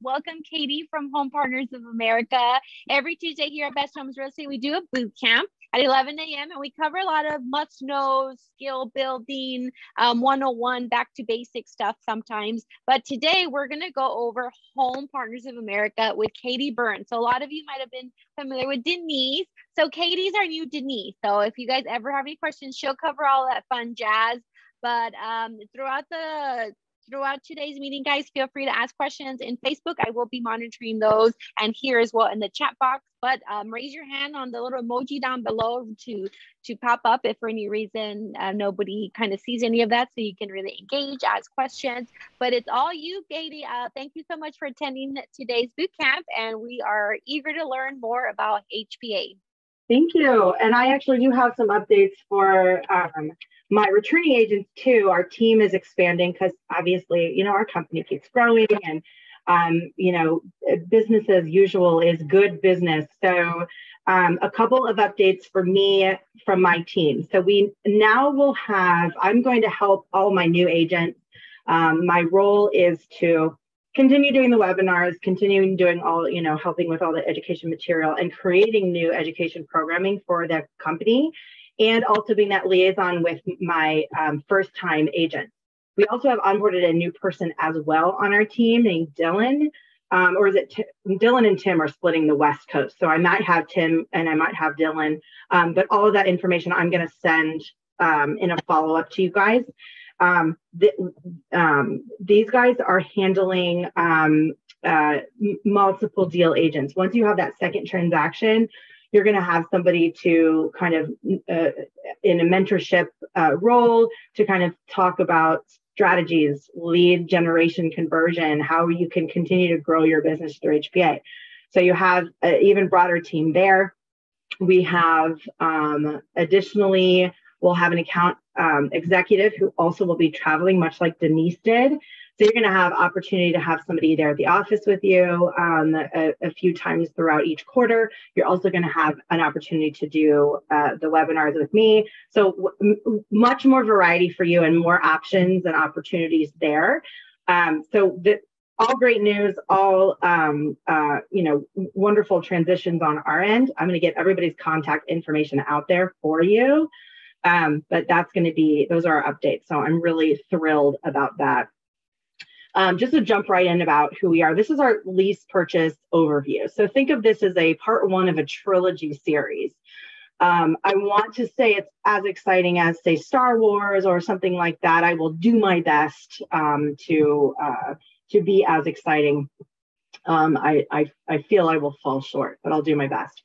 Welcome, Katie from Home Partners of America. Every Tuesday here at Best Homes Real Estate, we do a boot camp at 11 a.m. and we cover a lot of must-know skill building, 101, back to basic stuff sometimes. But today we're going to go over Home Partners of America with Katie Burns. So a lot of you might have been familiar with Denise. So Katie's our new Denise. So if you guys ever have any questions, she'll cover all that fun jazz. But throughout today's meeting, guys, feel free to ask questions in Facebook. I will be monitoring those, and here as well in the chat box. But raise your hand on the little emoji down below to pop up if for any reason nobody kind of sees any of that, so you can really engage, ask questions. But it's all you, Katie. Thank you so much for attending today's boot camp, and we are eager to learn more about HPA. Thank you. And I actually do have some updates for my returning agents too. Our team is expanding because obviously, our company keeps growing, and business as usual is good business. So a couple of updates for me from my team. So we now will I'm going to help all my new agents. My role is to continue doing the webinars, continuing doing all, helping with all the education material and creating new education programming for the company, and also being that liaison with my first-time agents. We also have onboarded a new person as well on our team named Dylan, or is it Dylan and Tim are splitting the West Coast. So I might have Tim and I might have Dylan, but all of that information I'm going to send in a follow-up to you guys. These guys are handling multiple deal agents. Once you have that second transaction, you're going to have somebody to kind of in a mentorship role to kind of talk about strategies, lead generation, conversion, how you can continue to grow your business through HPA. So you have an even broader team there. We have additionally, we'll have an account executive who also will be traveling, much like Denise did. So you're going to have opportunity to have somebody there at the office with you a few times throughout each quarter. You're also going to have an opportunity to do the webinars with me. So much more variety for you and more options and opportunities there. All great news, all wonderful transitions on our end. I'm going to get everybody's contact information out there for you. But those are our updates. So I'm really thrilled about that. Just to jump right in about who we are, this is our lease purchase overview. So think of this as a part one of a trilogy series. I want to say it's as exciting as, say, Star Wars or something like that. I will do my best to be as exciting. I feel I will fall short, but I'll do my best.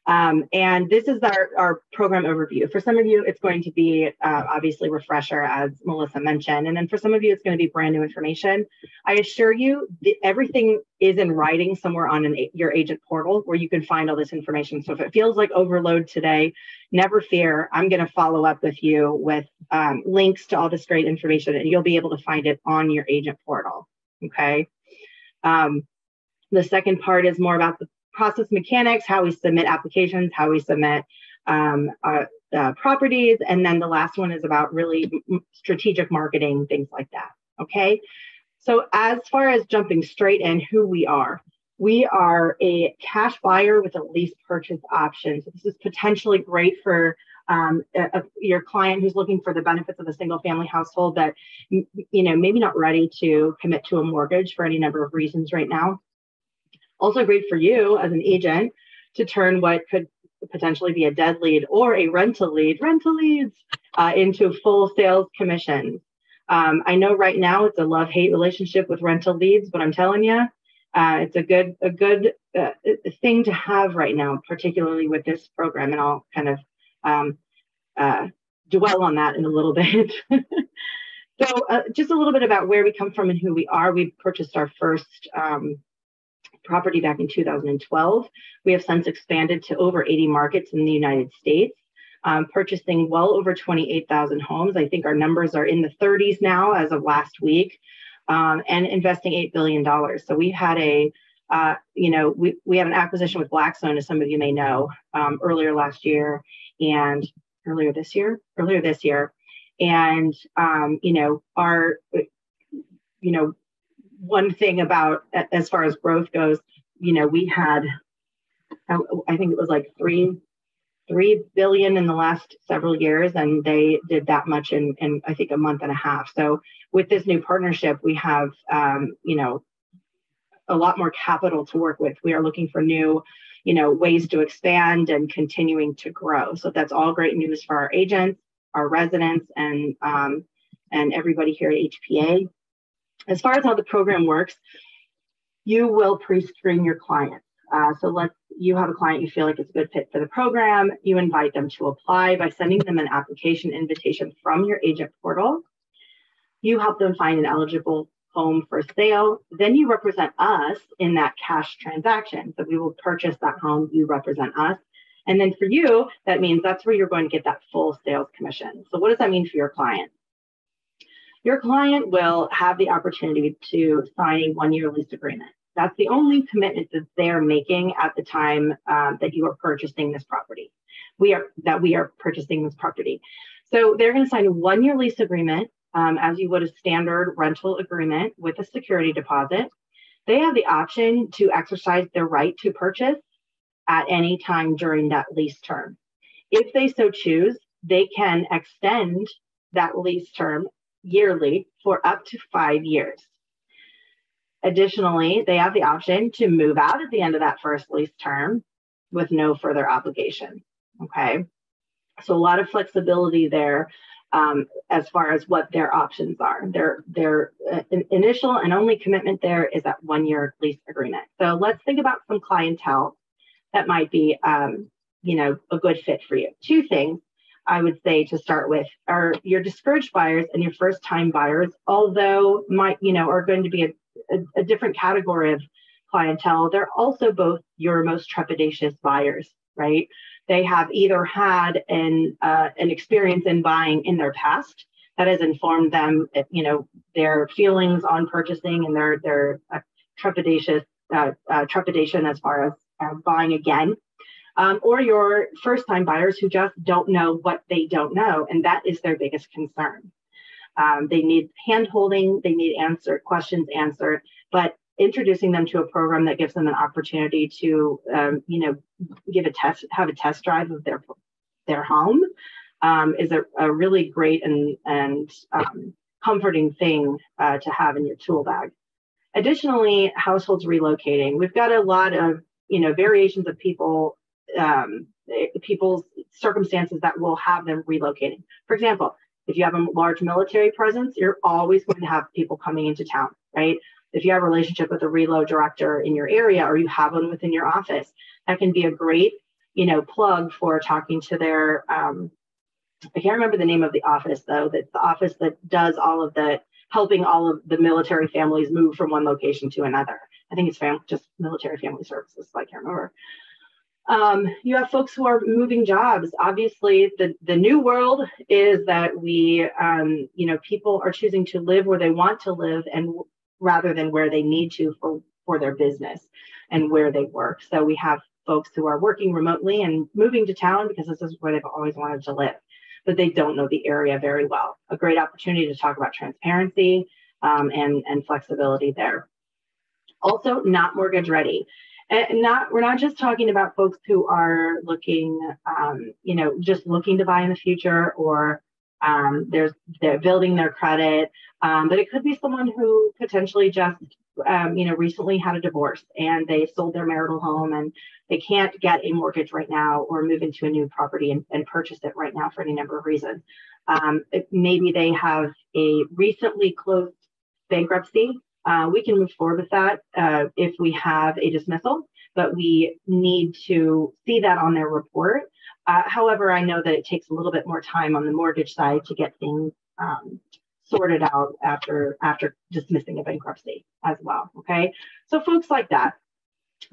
And this is our program overview. For some of you, it's going to be obviously refresher, as Melissa mentioned. And then for some of you, it's going to be brand new information. I assure you, everything is in writing somewhere on your agent portal where you can find all this information. So if it feels like overload today, never fear. I'm going to follow up with you with links to all this great information, and you'll be able to find it on your agent portal. Okay. The second part is more about the process mechanics, how we submit applications, how we submit properties. And then the last one is about really strategic marketing, things like that. Okay. So as far as jumping straight in, who we are a cash buyer with a lease purchase option. So this is potentially great for your client who's looking for the benefits of a single family household that, maybe not ready to commit to a mortgage for any number of reasons right now. Also great for you as an agent to turn what could potentially be a dead lead or a rental leads into full sales commissions. I know right now it's a love-hate relationship with rental leads, but I'm telling you, it's a good thing to have right now, particularly with this program. And I'll kind of dwell on that in a little bit. So just a little bit about where we come from and who we are. We purchased our first property back in 2012. We have since expanded to over 80 markets in the United States, purchasing well over 28,000 homes. I think our numbers are in the 30s now as of last week, and investing $8 billion. So we had we had an acquisition with Blackstone, as some of you may know, earlier this year. And one thing about, as far as growth goes, we had, I think it was like 3 billion in the last several years, and they did that much in I think a month and a half. So with this new partnership, we have a lot more capital to work with. We are looking for new ways to expand and continuing to grow. So that's all great news for our agents, our residents, and everybody here at HPA. As far as how the program works, you will pre-screen your clients. So you have a client you feel like is a good fit for the program. You invite them to apply by sending them an application invitation from your agent portal. You help them find an eligible home for sale. Then you represent us in that cash transaction. So we will purchase that home. You represent us. And then for you, that means that's where you're going to get that full sales commission. So what does that mean for your client? Your client will have the opportunity to sign a 1-year lease agreement. That's the only commitment that they're making at the time that you are purchasing this property. We are purchasing this property. So they're going to sign a 1-year lease agreement as you would a standard rental agreement with a security deposit. They have the option to exercise their right to purchase at any time during that lease term. If they so choose, they can extend that lease term yearly for up to 5 years. Additionally, they have the option to move out at the end of that first lease term with no further obligation. Okay, so a lot of flexibility there as far as what their options are. Their initial and only commitment there is that 1-year lease agreement. So let's think about some clientele that might be, a good fit for you. 2 things I would say to start with are your discouraged buyers and your first-time buyers, although are going to be a different category of clientele. They're also both your most trepidatious buyers, right? They have either had an experience in buying in their past that has informed them, their feelings on purchasing and their trepidation as far as buying again. Or your first-time buyers who just don't know what they don't know, and that is their biggest concern. They need hand-holding, they need questions answered, but introducing them to a program that gives them an opportunity to, have a test drive of their home is a really great and comforting thing to have in your tool bag. Additionally, households relocating. We've got a lot of, variations of people's circumstances that will have them relocating. For example, if you have a large military presence, you're always going to have people coming into town, right? If you have a relationship with a reload director in your area, or you have one within your office, that can be a great, plug for talking to their, I can't remember the name of the office though, that's the office that does helping all of the military families move from one location to another. I think it's just military family services, so I can't remember. You have folks who are moving jobs. Obviously, the new world is that we, people are choosing to live where they want to live and rather than where they need to for their business and where they work. So we have folks who are working remotely and moving to town because this is where they've always wanted to live, but they don't know the area very well. A great opportunity to talk about transparency and flexibility there. Also, not mortgage ready. And we're not just talking about folks who are looking, just looking to buy in the future, or they're building their credit, but it could be someone who potentially just, recently had a divorce and they sold their marital home and they can't get a mortgage right now or move into a new property and purchase it right now for any number of reasons. Maybe they have a recently closed bankruptcy. We can move forward with that if we have a dismissal, but we need to see that on their report. However, I know that it takes a little bit more time on the mortgage side to get things sorted out after dismissing a bankruptcy as well. Okay, so folks like that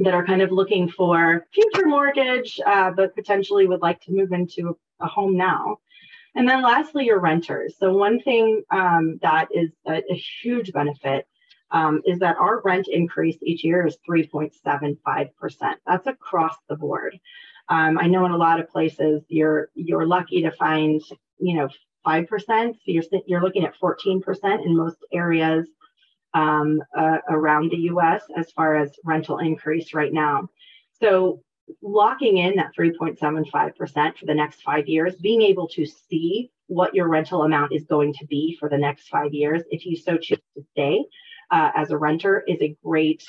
are kind of looking for future mortgage, but potentially would like to move into a home now. And then lastly, your renters. So one thing that is a huge benefit is that our rent increase each year is 3.75%. That's across the board. I know in a lot of places you're lucky to find 5%. So you're looking at 14% in most areas. around the US as far as rental increase right now. So locking in that 3.75% for the next 5 years, being able to see what your rental amount is going to be for the next 5 years, if you so choose to stay as a renter, is a great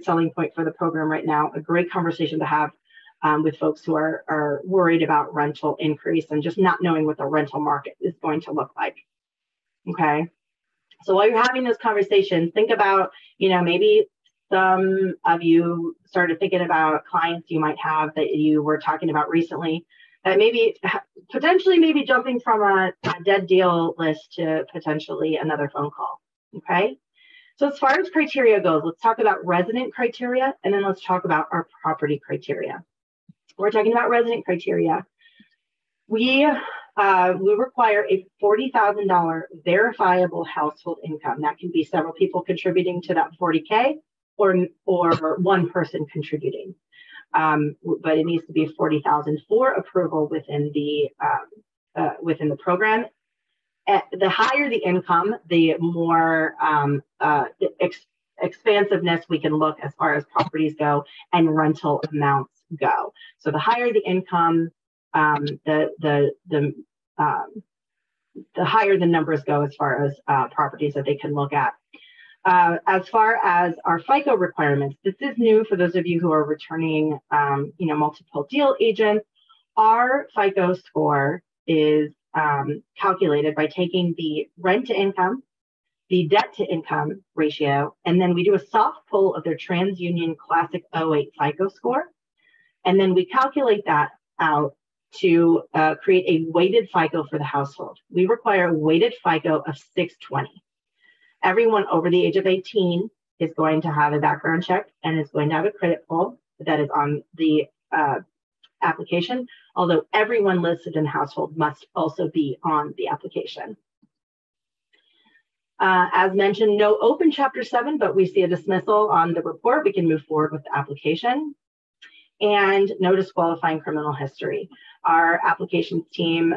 selling point for the program right now, a great conversation to have with folks who are worried about rental increase and just not knowing what the rental market is going to look like. Okay. So while you're having those conversations, think about, maybe some of you started thinking about clients you might have that you were talking about recently that maybe potentially jumping from a dead deal list to potentially another phone call. Okay. So as far as criteria goes, let's talk about resident criteria, and then let's talk about our property criteria. We're talking about resident criteria. We require a $40,000 verifiable household income. That can be several people contributing to that 40K or one person contributing. But it needs to be 40,000 for approval within the program. The higher the income, the more expansiveness we can look as far as properties go and rental amounts go. So the higher the income, the higher the numbers go as far as properties that they can look at. As far as our FICO requirements, this is new for those of you who are returning, multiple deal agents. Our FICO score is calculated by taking the rent to income, the debt to income ratio, and then we do a soft pull of their TransUnion Classic 08 FICO score. And then we calculate that out to create a weighted FICO for the household. We require a weighted FICO of 620. Everyone over the age of 18 is going to have a background check and is going to have a credit pull that is on the application, although everyone listed in the household must also be on the application. As mentioned, no open Chapter 7, but we see a dismissal on the report. We can move forward with the application. And no disqualifying criminal history. Our applications team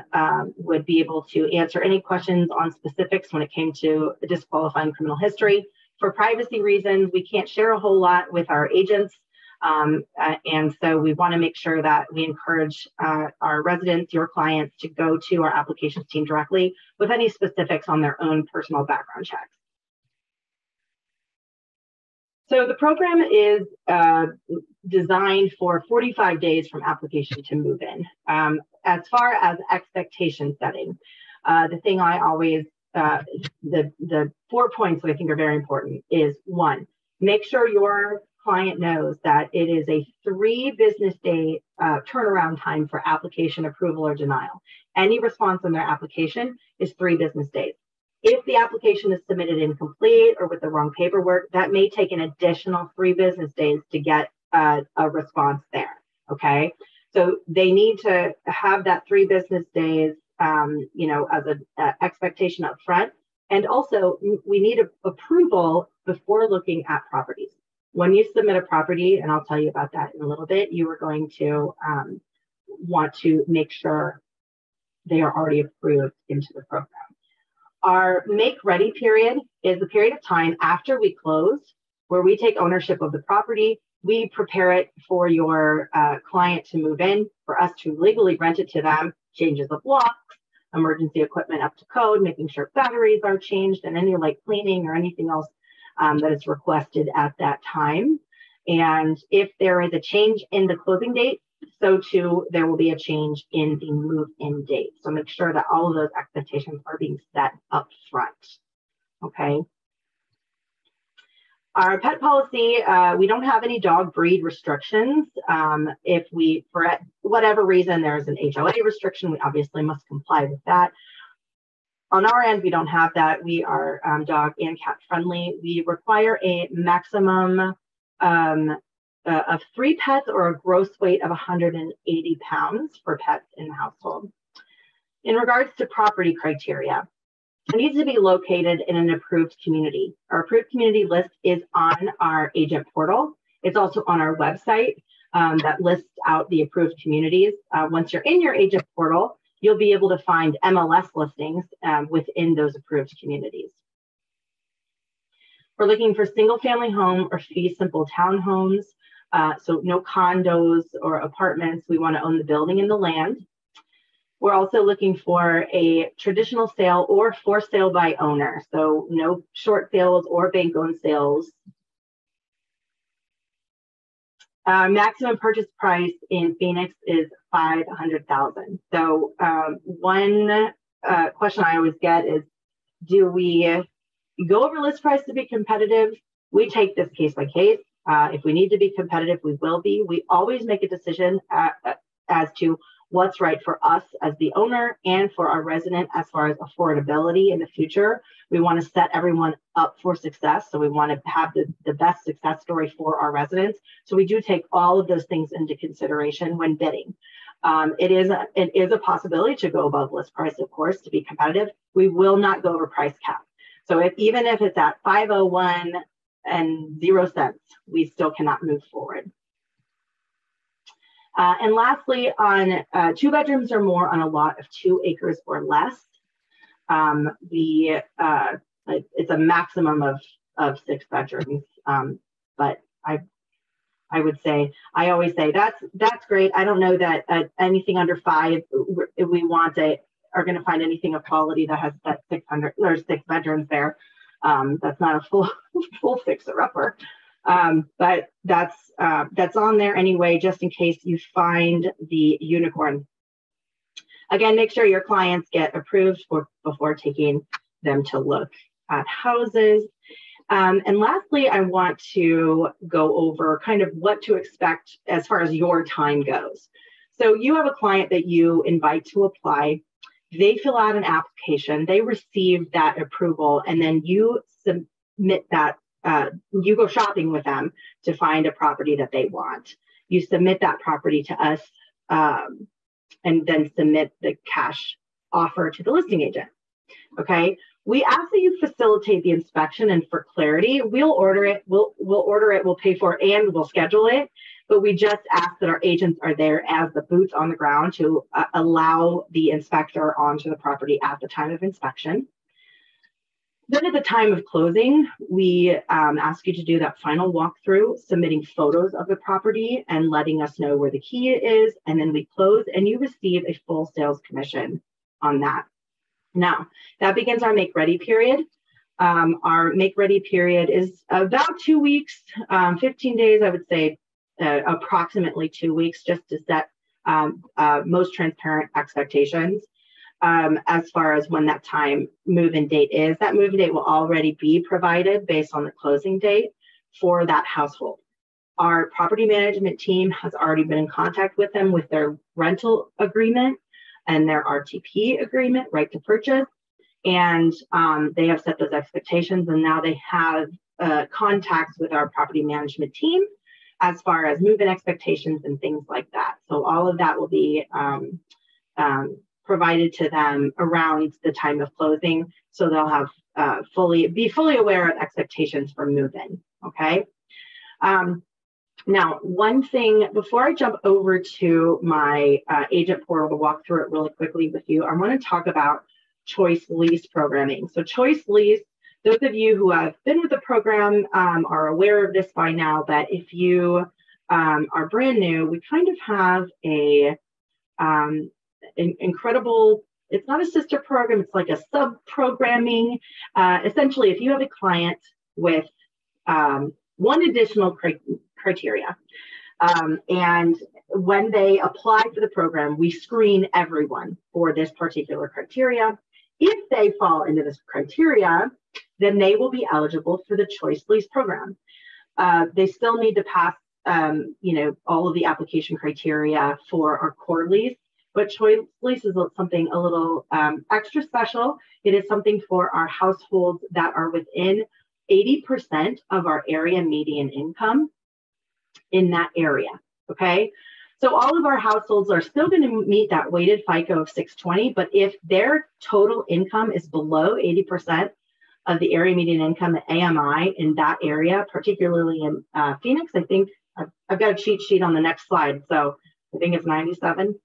would be able to answer any questions on specifics when it came to the disqualifying criminal history. For privacy reasons, we can't share a whole lot with our agents. And so we want to make sure that we encourage our residents, your clients, to go to our applications team directly with any specifics on their own personal background checks. So the program is designed for 45 days from application to move in. As far as expectation setting, the thing I always, the 4 points that I think are very important is: one, make sure your client knows that it is a 3 business day turnaround time for application approval or denial. Any response on their application is 3 business days. If the application is submitted incomplete or with the wrong paperwork, that may take an additional 3 business days to get a response there, okay? So they need to have that 3 business days, as an expectation up front. And also, we need approval before looking at properties. When you submit a property, and I'll tell you about that in a little bit, you are going to want to make sure they are already approved into the program. Our make ready period is the period of time after we close, where we take ownership of the property. We prepare it for your client to move in, for us to legally rent it to them, changes of locks, emergency equipment up to code, making sure batteries are changed, and any light cleaning or anything else that is requested at that time. And if there is a change in the closing date, so too there will be a change in the move-in date. So make sure that all of those expectations are being set up front. Okay. Our pet policy, we don't have any dog breed restrictions. If we, for whatever reason, there's an HOA restriction, we obviously must comply with that. On our end, we don't have that. We are dog and cat friendly. We require a maximum of 3 pets or a gross weight of 180 pounds for pets in the household. In regards to property criteria, it needs to be located in an approved community. Our approved community list is on our agent portal. It's also on our website that lists out the approved communities. Once you're in your agent portal, you'll be able to find MLS listings within those approved communities. We're looking for single family home or fee simple townhomes. So no condos or apartments. We want to own the building and the land. We're also looking for a traditional sale or for sale by owner. So no short sales or bank owned sales. Maximum purchase price in Phoenix is $500,000. So one question I always get is, do we go over list price to be competitive? We take this case by case. If we need to be competitive, we will be. We always make a decision as to what's right for us as the owner and for our resident as far as affordability in the future. We want to set everyone up for success. So we want to have the best success story for our residents. So we do take all of those things into consideration when bidding. It is a possibility to go above list price, of course, to be competitive. We will not go over price cap. So even if it's at 501 and 0 cents, we still cannot move forward. And lastly, on 2 bedrooms or more on a lot of 2 acres or less, it's a maximum of 6 bedrooms. But I always say that's great. I don't know that anything under 5 are going to find anything of quality that has that 600 or 6 bedrooms there. That's not a full fixer-upper. But that's on there anyway, just in case you find the unicorn. Again, make sure your clients get approved before taking them to look at houses. And lastly, I want to go over kind of what to expect as far as your time goes. So you have a client that you invite to apply. They fill out an application, they receive that approval, and then you submit that. You go shopping with them to find a property that they want. You submit that property to us and then submit the cash offer to the listing agent. Okay. We ask that you facilitate the inspection, and for clarity, we'll order it, we'll pay for it, and we'll schedule it. But we just ask that our agents are there as the boots on the ground to allow the inspector onto the property at the time of inspection. Then at the time of closing, we ask you to do that final walkthrough, submitting photos of the property and letting us know where the key is. And then we close and you receive a full sales commission on that. Now, that begins our make ready period. Our make ready period is about 2 weeks, 15 days, I would say approximately 2 weeks, just to set most transparent expectations. As far as when that time move-in date is. That move-in date will already be provided based on the closing date for that household. Our property management team has already been in contact with them with their rental agreement and their RTP agreement, right to purchase. And they have set those expectations, and now they have contacts with our property management team as far as move-in expectations and things like that. So all of that will be provided to them around the time of closing, so they'll have be fully aware of expectations for move-in. Okay. Now, one thing before I jump over to my agent portal to walk through it really quickly with you, I want to talk about choice lease programming. So choice lease, those of you who have been with the program are aware of this by now, but if you are brand new, we kind of have a incredible, it's not a sister program, it's like a sub-programming. Essentially, if you have a client with one additional criteria, and when they apply for the program, we screen everyone for this particular criteria. If they fall into this criteria, then they will be eligible for the choice lease program. They still need to pass all of the application criteria for our core lease. But choice lease is something a little extra special. It is something for our households that are within 80% of our area median income in that area, okay? So all of our households are still going to meet that weighted FICO of 620, but if their total income is below 80% of the area median income at AMI in that area, particularly in Phoenix, I think I've got a cheat sheet on the next slide, so I think it's 97.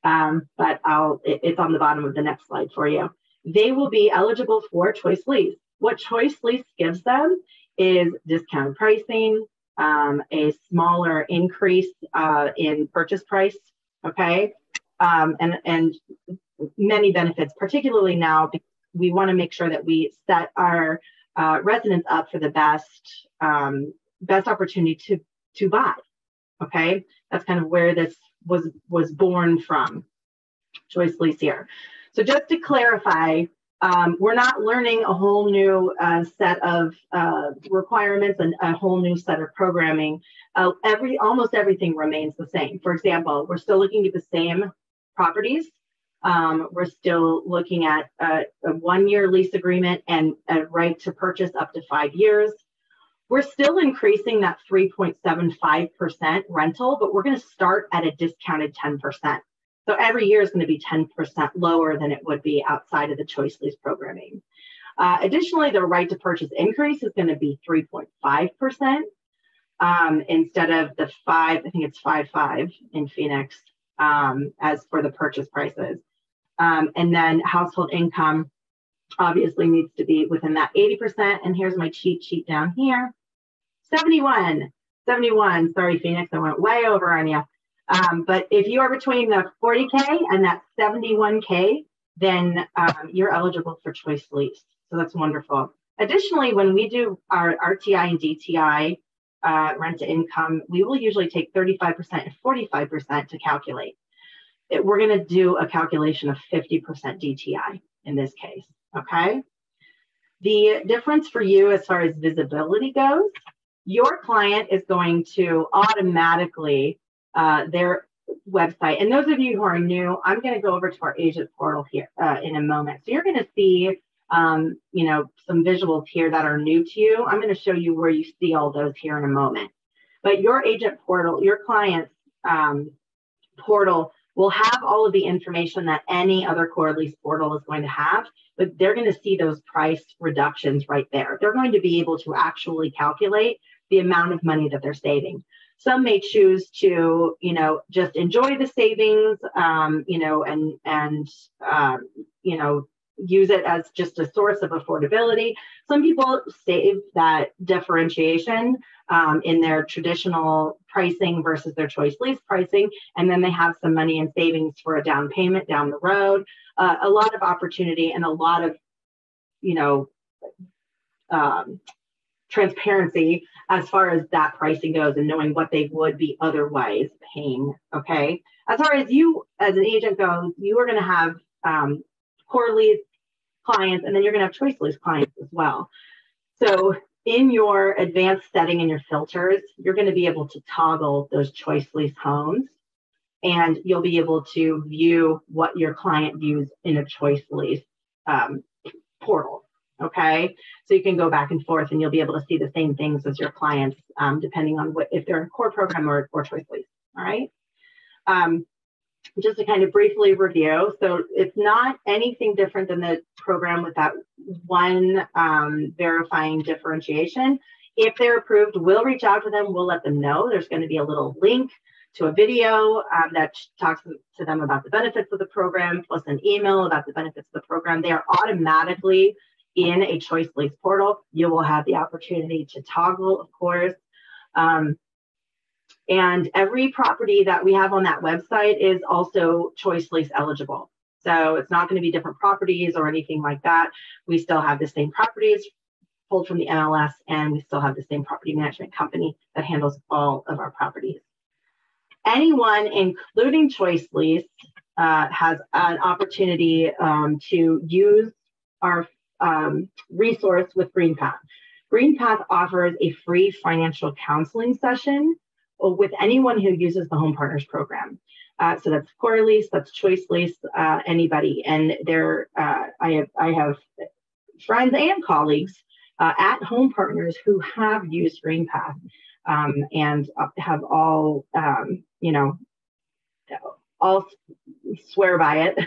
But it's on the bottom of the next slide for you. They will be eligible for choice lease. What choice lease gives them is discounted pricing, a smaller increase in purchase price, okay, and many benefits, particularly now, because we want to make sure that we set our residents up for the best opportunity to buy. Okay, that's kind of where this was born from. Choice lease here. So just to clarify, we're not learning a whole new set of requirements and a whole new set of programming. Almost everything remains the same. For example, we're still looking at the same properties. We're still looking at a 1-year lease agreement and a right to purchase up to 5 years. We're still increasing that 3.75% rental, but we're going to start at a discounted 10%. So every year is going to be 10% lower than it would be outside of the choice lease programming. Additionally, the right to purchase increase is going to be 3.5% instead of the 5, I think it's 5.5 in Phoenix as for the purchase prices. And then household income obviously needs to be within that 80%. And here's my cheat sheet down here. 71. Sorry, Phoenix, I went way over on you. But if you are between the 40K and that 71K, then you're eligible for choice lease. So that's wonderful. Additionally, when we do our RTI and DTI rent to income, we will usually take 35% and 45% to calculate. We're going to do a calculation of 50% DTI in this case, okay? The difference for you as far as visibility goes, your client is going to automatically their website. And those of you who are new, I'm going to go over to our agent portal here in a moment. So you're going to see, some visuals here that are new to you. I'm going to show you where you see all those here in a moment. But your agent portal, your client's portal will have all of the information that any other core lease portal is going to have, but they're going to see those price reductions right there. They're going to be able to actually calculate the amount of money that they're saving. Some may choose to, just enjoy the savings, use it as just a source of affordability. Some people save that differentiation in their traditional pricing versus their choice lease pricing, and then they have some money in savings for a down payment down the road. A lot of opportunity and a lot of, transparency as far as that pricing goes and knowing what they would be otherwise paying, okay? As far as you as an agent goes, you are going to have core lease clients, and then you're going to have choice lease clients as well. So in your advanced setting and your filters, you're going to be able to toggle those choice lease homes, and you'll be able to view what your client views in a choice lease portal. Okay, so you can go back and forth and you'll be able to see the same things as your clients, depending on if they're in core program or choice lease. All right. Just to kind of briefly review. So it's not anything different than the program with that one verifying differentiation. If they're approved, we'll reach out to them. We'll let them know. There's going to be a little link to a video that talks to them about the benefits of the program, plus an email about the benefits of the program. They are automatically in a choice lease portal. You will have the opportunity to toggle, of course. And every property that we have on that website is also choice lease eligible. So it's not going to be different properties or anything like that. We still have the same properties pulled from the MLS, and we still have the same property management company that handles all of our properties. Anyone, including choice lease, has an opportunity to use our resource with GreenPath. GreenPath offers a free financial counseling session with anyone who uses the Home Partners program. So that's core lease, that's choice lease, anybody. And there, I have friends and colleagues at Home Partners who have used GreenPath and have all, all swear by it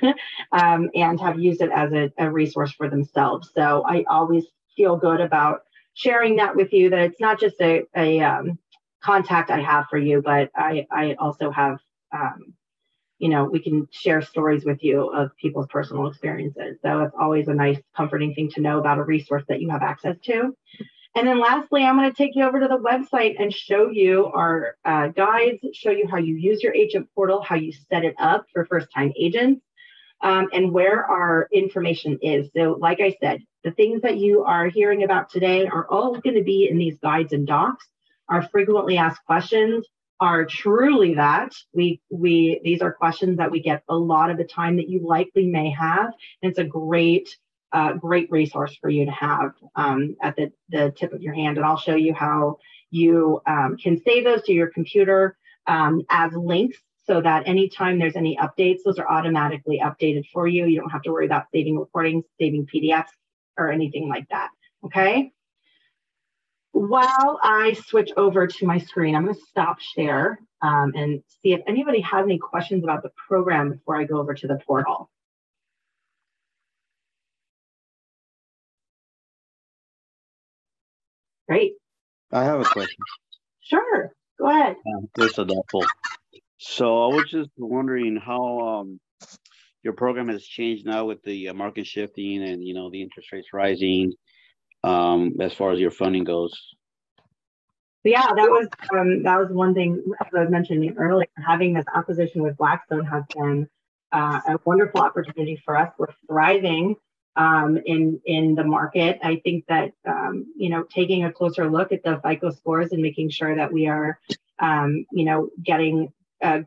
and have used it as a resource for themselves. So I always feel good about sharing that with you, that it's not just a contact I have for you, but I also have, we can share stories with you of people's personal experiences. So it's always a nice, comforting thing to know about a resource that you have access to. And then lastly, I'm going to take you over to the website and show you our guides, show you how you use your agent portal, how you set it up for first-time agents, and where our information is. So like I said, the things that you are hearing about today are all going to be in these guides and docs. Our frequently asked questions are truly that. These are questions that we get a lot of the time that you likely may have. And it's a great resource for you to have at the tip of your hand. And I'll show you how you can save those to your computer as links so that anytime there's any updates, those are automatically updated for you. You don't have to worry about saving recordings, saving PDFs, or anything like that, okay? While I switch over to my screen, I'm going to stop share and see if anybody has any questions about the program before I go over to the portal. Great. I have a question. Sure, go ahead. It's a doubtful. So I was just wondering how your program has changed now with the market shifting and the interest rates rising as far as your funding goes. Yeah, that was one thing, as I was mentioning earlier. Having this acquisition with Blackstone has been a wonderful opportunity for us. We're thriving in the market. I think that taking a closer look at the FICO scores and making sure that we are getting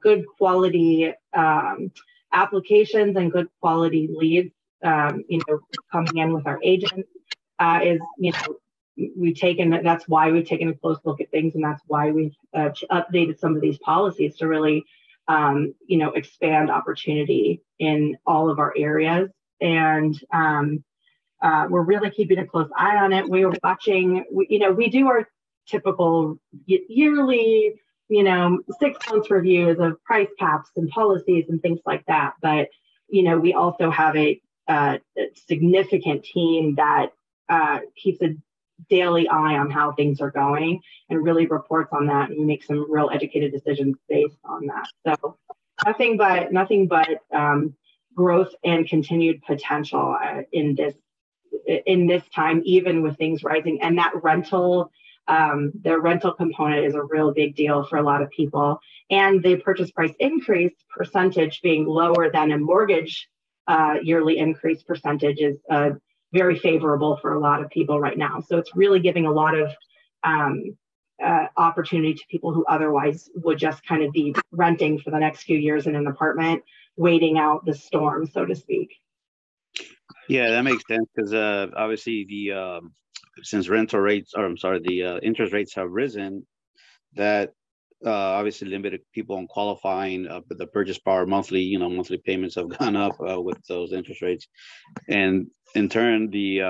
good quality applications and good quality leads coming in with our agents is that's why we've taken a close look at things, and that's why we've updated some of these policies to really expand opportunity in all of our areas. And we're really keeping a close eye on it. We are watching, we do our typical yearly, 6 months reviews of price caps and policies and things like that. But, we also have a significant team that keeps a daily eye on how things are going and really reports on that, and we make some real educated decisions based on that. So nothing but growth and continued potential in this time, even with things rising. And that the rental component is a real big deal for a lot of people. And the purchase price increase percentage being lower than a mortgage yearly increase percentage is very favorable for a lot of people right now. So it's really giving a lot of opportunity to people who otherwise would just kind of be renting for the next few years in an apartment, waiting out the storm, so to speak. Yeah, that makes sense because obviously since the interest rates have risen, that obviously limited people on qualifying, but the purchase power monthly payments have gone up with those interest rates, and in turn the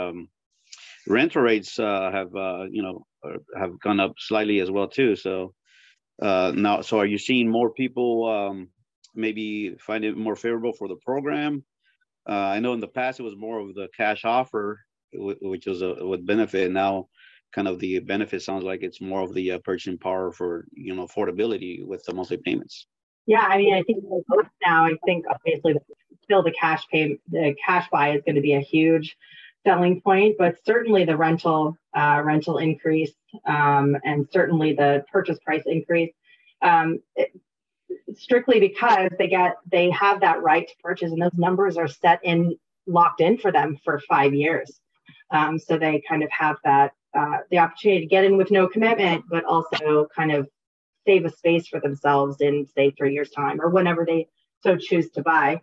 rental rates have gone up slightly as well too. So so are you seeing more people maybe find it more favorable for the program? I know in the past it was more of the cash offer, which was with benefit. Now kind of the benefit sounds like it's more of the purchasing power for affordability with the monthly payments. Yeah, I mean, I think now, I think obviously still the cash buy is going to be a huge selling point, but certainly the rental increase and certainly the purchase price increase, strictly because they have that right to purchase, and those numbers are locked in for them for 5 years. So they kind of have that the opportunity to get in with no commitment, but also kind of save a space for themselves in, say, 3 years' time or whenever they so choose to buy.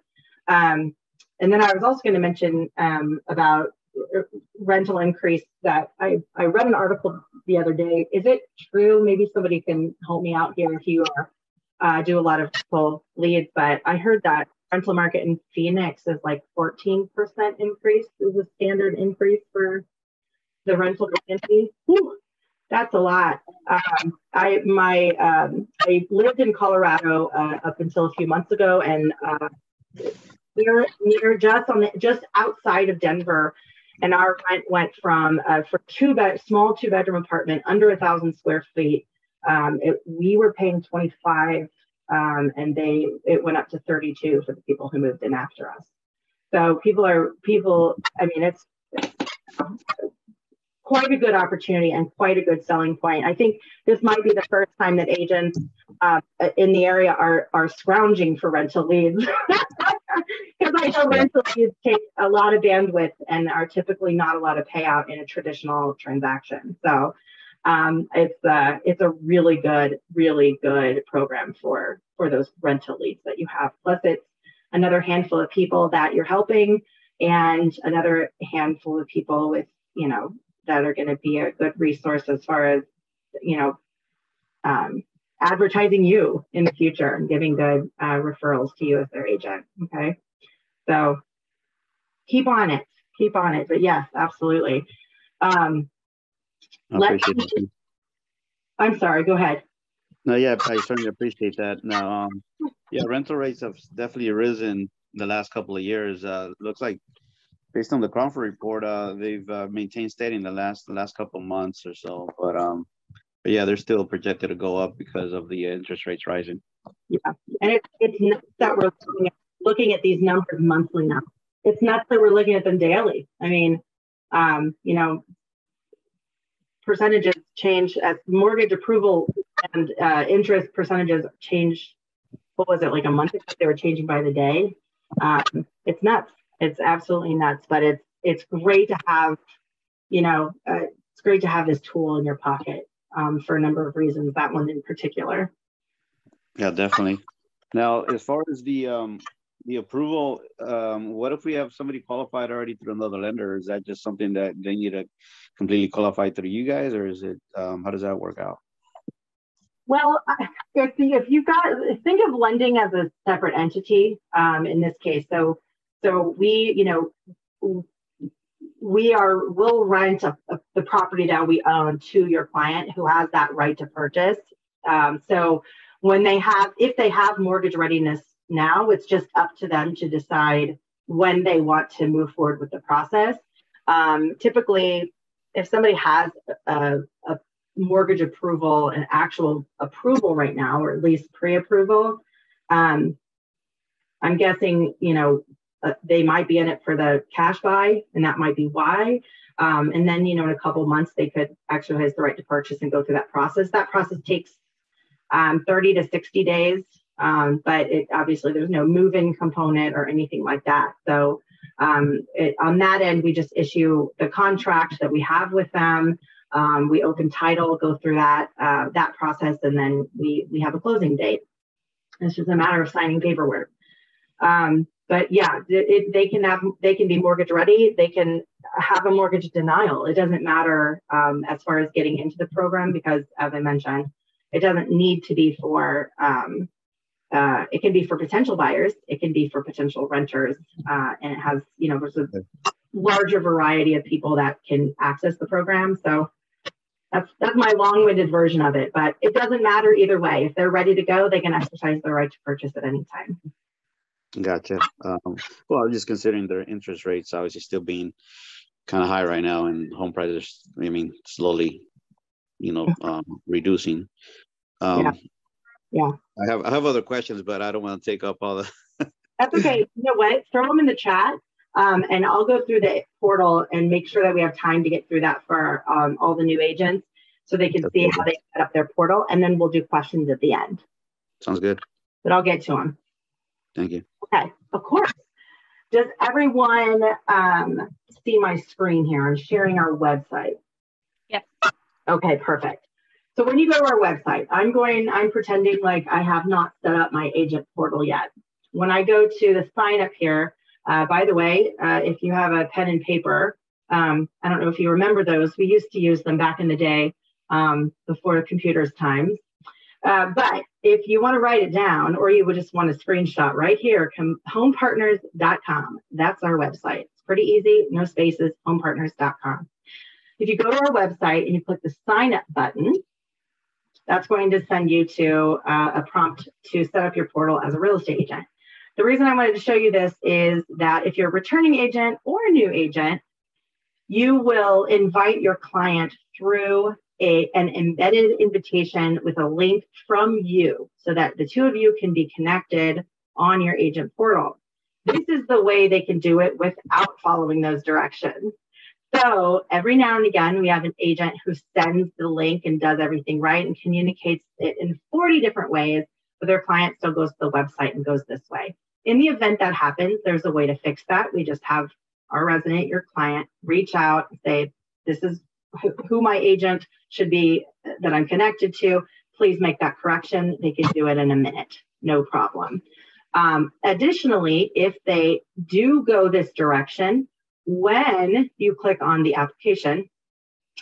And then I was also going to mention about rental increase that I read an article the other day. Is it true? Maybe somebody can help me out here if you do a lot of rental leads, but I heard that rental market in Phoenix is like 14% increase is a standard increase for the rental vacancy. That's a lot. I lived in Colorado up until a few months ago, and near just outside of Denver, and our rent went from for small 2-bedroom apartment under 1,000 square feet. We were paying 25, and it went up to 32 for the people who moved in after us. So people. I mean, it's quite a good opportunity and quite a good selling point. I think this might be the first time that agents in the area are scrounging for rental leads. Because I know rental leads take a lot of bandwidth and are typically not a lot of payout in a traditional transaction. So it's a really good program for those rental leads that you have. Plus, it's another handful of people that you're helping, and another handful of people with, that are going to be a good resource as far as, advertising you in the future and giving good referrals to you as their agent. Okay. So keep on it. But yes, absolutely. I'm sorry, go ahead. No, yeah, I certainly appreciate that. Now, yeah, rental rates have definitely risen the last couple of years. Looks like based on the Cromford report, they've maintained steady in the last couple of months or so. But yeah, they're still projected to go up because of the interest rates rising. Yeah, and it's nuts that we're looking at these numbers monthly now. It's nuts that we're looking at them daily. I mean, percentages change as mortgage approval and interest percentages change. What was it, like a month ago? They were changing by the day. It's nuts. It's absolutely nuts. But it's great to have, it's great to have this tool in your pocket for a number of reasons. That one in particular. Yeah, definitely. Now, as far as the approval, what if we have somebody qualified already through another lender? Is that just something that they need to completely qualify through you guys, or is it how does that work out? Well, if you've got, think of lending as a separate entity in this case. So we, we'll rent the property that we own to your client who has that right to purchase. So if they have mortgage readiness now, it's just up to them to decide when they want to move forward with the process. Typically, if somebody has a mortgage approval, an actual approval right now, or at least pre-approval, I'm guessing, they might be in it for the cash buy, and that might be why. And then, in a couple of months, they could exercise the right to purchase and go through that process. That process takes 30 to 60 days, but obviously there's no move-in component or anything like that. So on that end, we just issue the contract that we have with them. We open title, go through that process, and then we have a closing date. It's just a matter of signing paperwork. But yeah, they can be mortgage ready. They can have a mortgage denial. It doesn't matter as far as getting into the program, because as I mentioned, it doesn't need to be for, it can be for potential buyers. It can be for potential renters. And it has, there's a larger variety of people that can access the program. So that's my long-winded version of it, but it doesn't matter either way. If they're ready to go, they can exercise their right to purchase at any time. Gotcha. Well, I'm just considering their interest rates obviously still being kind of high right now, and home prices, slowly, reducing. Yeah. I have other questions, but I don't want to take up all the. That's okay. You know what? Throw them in the chat, and I'll go through the portal and make sure that we have time to get through that for all the new agents, so they can see how they set up their portal, and then we'll do questions at the end. Sounds good. But I'll get to them. Thank you. Okay, of course. Does everyone see my screen here? I'm sharing our website. Yes. Okay, perfect. So when you go to our website, I'm pretending like I have not set up my agent portal yet. When I go to the sign up here, by the way, if you have a pen and paper, I don't know if you remember those. We used to use them back in the day before computers times. But if you want to write it down, or you would just want a screenshot right here, homepartners.com. That's our website. It's pretty easy, no spaces, homepartners.com. If you go to our website and you click the sign up button, that's going to send you to a prompt to set up your portal as a real estate agent. The reason I wanted to show you this is that if you're a returning agent or a new agent, you will invite your client through an embedded invitation with a link from you, so that the two of you can be connected on your agent portal. This is the way they can do it without following those directions. So every now and again, we have an agent who sends the link and does everything right and communicates it in 40 different ways, but their client still goes to the website and goes this way. In the event that happens, there's a way to fix that. We just have our resident, your client, reach out and say, this is who my agent should be that I'm connected to. Please make that correction. They can do it in a minute, no problem. Additionally, if they do go this direction, when you click on the application,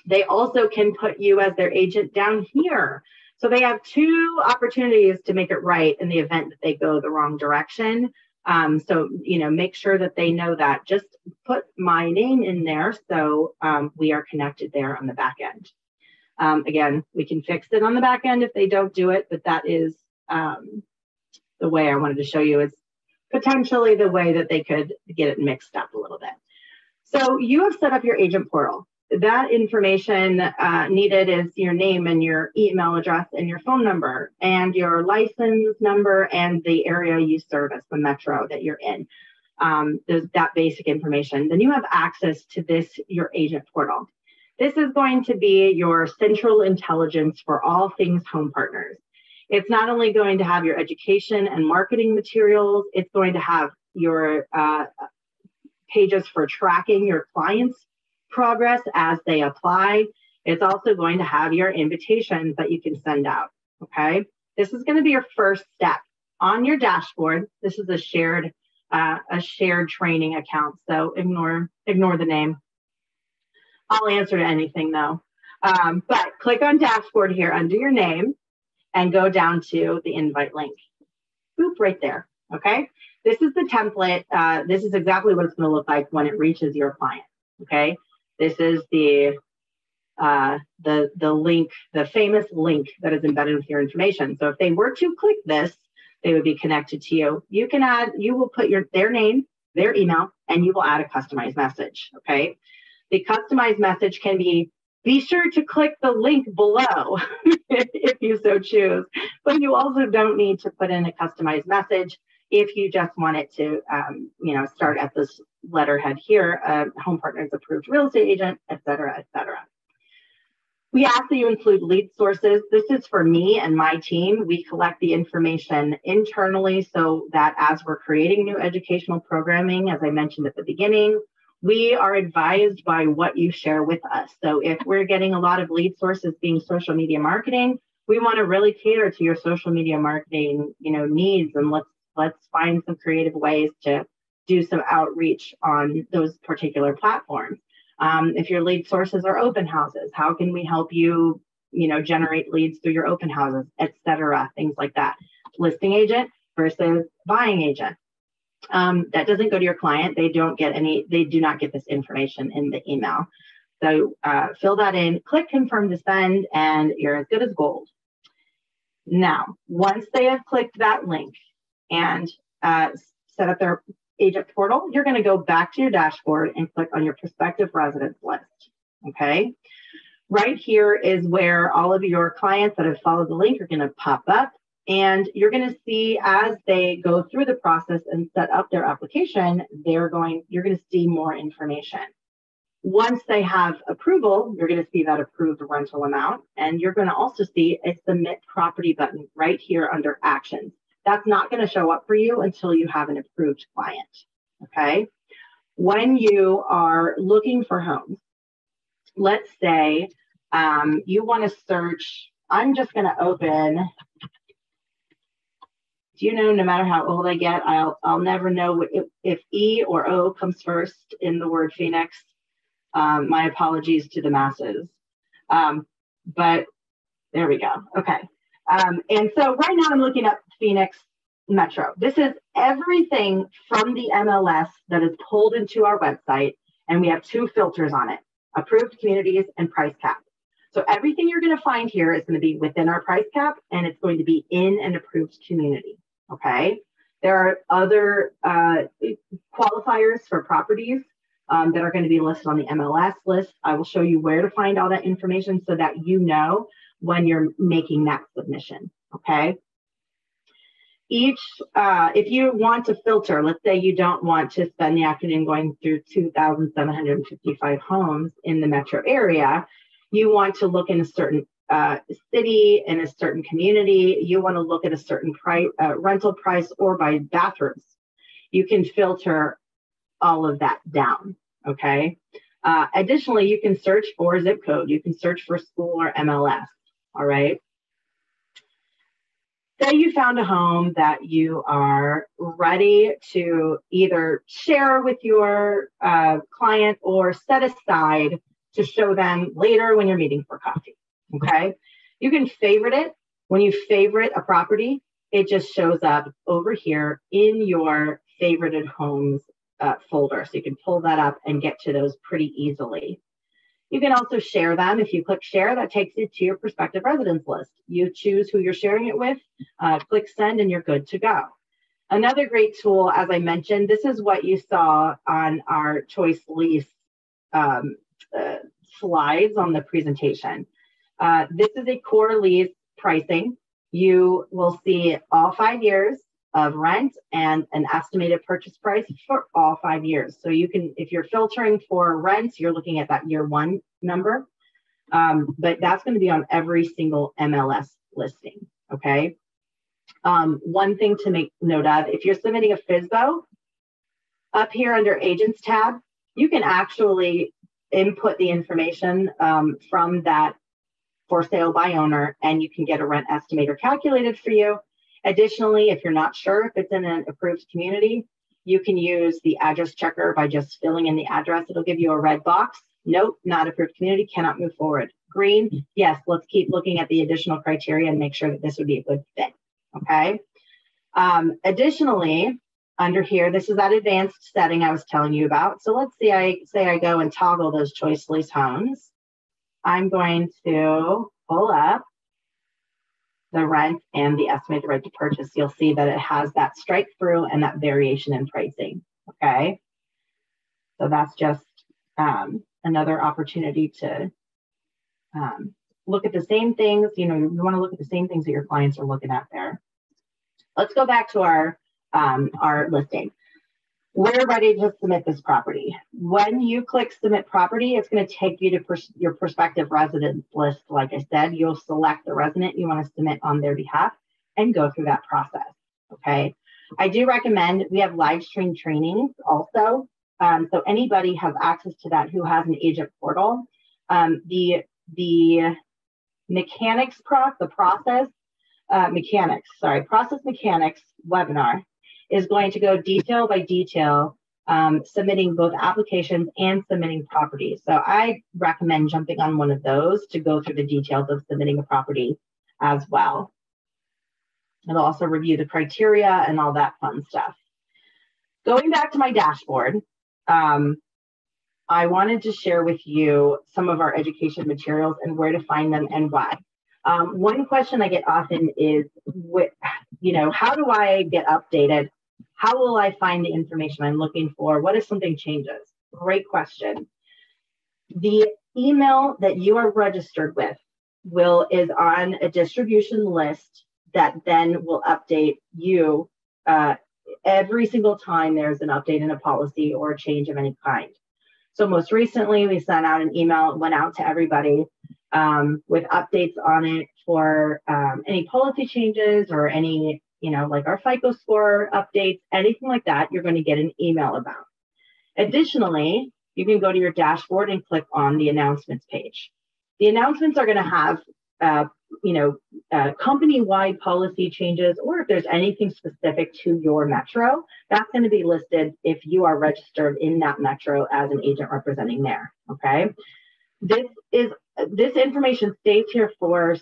they also can put you as their agent down here. So they have two opportunities to make it right in the event that they go the wrong direction. So, make sure that they know that. Just put my name in there so we are connected there on the back end. Again, we can fix it on the back end if they don't do it, but that is the way I wanted to show you is potentially the way that they could get it mixed up a little bit. So you have set up your agent portal. That information needed is your name and your email address and your phone number and your license number and the area you service, the metro that you're in. There's that basic information. Then you have access to your agent portal. This is going to be your central intelligence for all things home partners. It's not only going to have your education and marketing materials, it's going to have your pages for tracking your clients' progress as they apply. It's also going to have your invitations that you can send out, okay? This is going to be your first step. On your dashboard, this is a shared training account, so ignore the name. I'll answer to anything though. But click on dashboard here under your name and go down to the invite link. Boop, right there, okay? This is the template. This is exactly what it's going to look like when it reaches your client, okay? This is the link, the famous link that is embedded with your information. So if they were to click this, they would be connected to you. You will put their name, their email, and you will add a customized message, okay? The customized message can be sure to click the link below if you so choose, but you also don't need to put in a customized message if you just want it to, start at this letterhead here, Home Partners Approved Real Estate Agent, et cetera, et cetera. We ask that you include lead sources. This is for me and my team. We collect the information internally so that as we're creating new educational programming, as I mentioned at the beginning, we are advised by what you share with us. So if we're getting a lot of lead sources being social media marketing, we want to really cater to your social media marketing, needs, and let's find some creative ways to do some outreach on those particular platforms. If your lead sources are open houses, how can we help you, generate leads through your open houses, et cetera, things like that. Listing agent versus buying agent. That doesn't go to your client. They do not get this information in the email. So fill that in, click confirm to send, and you're as good as gold. Now, once they have clicked that link and set up their agent portal, you're going to go back to your dashboard and click on your prospective residents list, okay? Right here is where all of your clients that have followed the link are going to pop up. And you're going to see as they go through the process and set up their application, you're going to see more information. Once they have approval, you're going to see that approved rental amount. And you're going to also see a submit property button right here under actions. That's not going to show up for you until you have an approved client, okay? When you are looking for homes, let's say you want to search, I'm just going to open. Do no matter how old I get, I'll never know if E or O comes first in the word Phoenix. My apologies to the masses. But there we go. Okay. And so right now I'm looking up Phoenix Metro. This is everything from the MLS that is pulled into our website. And we have two filters on it, approved communities and price cap. So everything you're going to find here is going to be within our price cap, and it's going to be in an approved community. Okay, there are other qualifiers for properties that are going to be listed on the MLS list. I will show you where to find all that information so that you know when you're making that submission. Okay, if you want to filter, let's say you don't want to spend the afternoon going through 2,755 homes in the metro area, you want to look in a certain city, in a certain community, you want to look at a certain price, rental price, or by bathrooms. You can filter all of that down, okay? Additionally, you can search for zip code. You can search for school or MLS, all right? Say you found a home that you are ready to either share with your client or set aside to show them later when you're meeting for coffee, okay? You can favorite it. When you favorite a property, it just shows up over here in your favorited homes folder. So you can pull that up and get to those pretty easily. You can also share them. If you click share, that takes you to your prospective residence list. You choose who you're sharing it with, click send, and you're good to go. Another great tool, as I mentioned, this is what you saw on our choice lease slides on the presentation. This is a core lease pricing. You will see all 5 years of rent and an estimated purchase price for all 5 years. So you can, if you're filtering for rent, you're looking at that year one number, but that's going to be on every single MLS listing, okay? One thing to make note of, if you're submitting a FSBO, up here under Agents tab, you can actually input the information from that for sale by owner, and you can get a rent estimator calculated for you. Additionally, if you're not sure if it's in an approved community, you can use the address checker by just filling in the address. It'll give you a red box. Nope, not approved community, cannot move forward. Green, yes, let's keep looking at the additional criteria and make sure that this would be a good fit, okay? Additionally, under here, this is that advanced setting I was telling you about. So let's see, I go and toggle those choice lease homes. I'm going to pull up the rent and the estimated right to purchase. You'll see that it has that strike through and that variation in pricing, okay? So that's just another opportunity to look at the same things. You know, you wanna look at the same things that your clients are looking at there. Let's go back to our listing. We're ready to submit this property. When you click submit property, it's going to take you to your prospective residence list. Like I said, you'll select the resident you want to submit on their behalf and go through that process, okay? I do recommend, we have live stream trainings also. So anybody has access to that who has an agent portal. The process mechanics webinar is going to go detail by detail, submitting both applications and submitting properties. So I recommend jumping on one of those to go through the details of submitting a property as well. It'll also review the criteria and all that fun stuff. Going back to my dashboard, I wanted to share with you some of our education materials and where to find them and why. One question I get often is, how do I get updated? How will I find the information I'm looking for? What if something changes? Great question. The email that you are registered with is on a distribution list that then will update you every single time there's an update in a policy or a change of any kind. So most recently, we sent out an email, it went out to everybody with updates on it for any policy changes or any, like our FICO score updates, anything like that, you're going to get an email about. Additionally, you can go to your dashboard and click on the announcements page. The announcements are going to have, company-wide policy changes, or if there's anything specific to your metro, that's going to be listed if you are registered in that metro as an agent representing there, okay? This information stays here for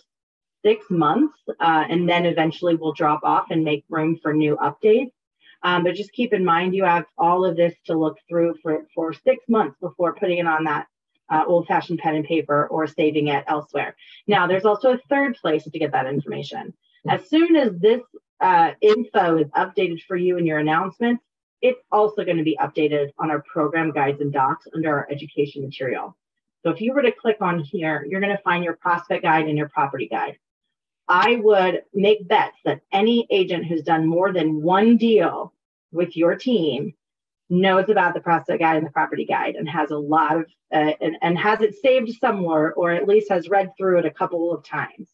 6 months, and then eventually will drop off and make room for new updates. But just keep in mind, you have all of this to look through for 6 months before putting it on that old-fashioned pen and paper or saving it elsewhere. Now, there's also a third place to get that information. As soon as this info is updated for you in your announcements, it's also going to be updated on our program guides and docs under our education material. So if you were to click on here, you're going to find your prospect guide and your property guide. I would make bets that any agent who's done more than one deal with your team knows about the prospect guide and the property guide and has a lot of, and has it saved somewhere, or at least has read through it a couple of times.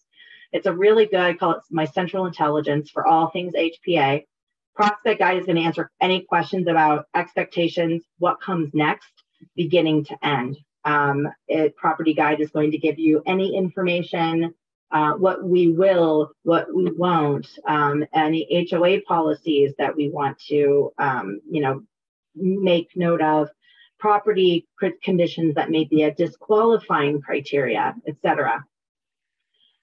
It's a really good, I call it my central intelligence for all things HPA. Prospect guide is going to answer any questions about expectations, what comes next, beginning to end. Property guide is going to give you any information, what we will, what we won't, any HOA policies that we want to, make note of, property conditions that may be a disqualifying criteria, etc.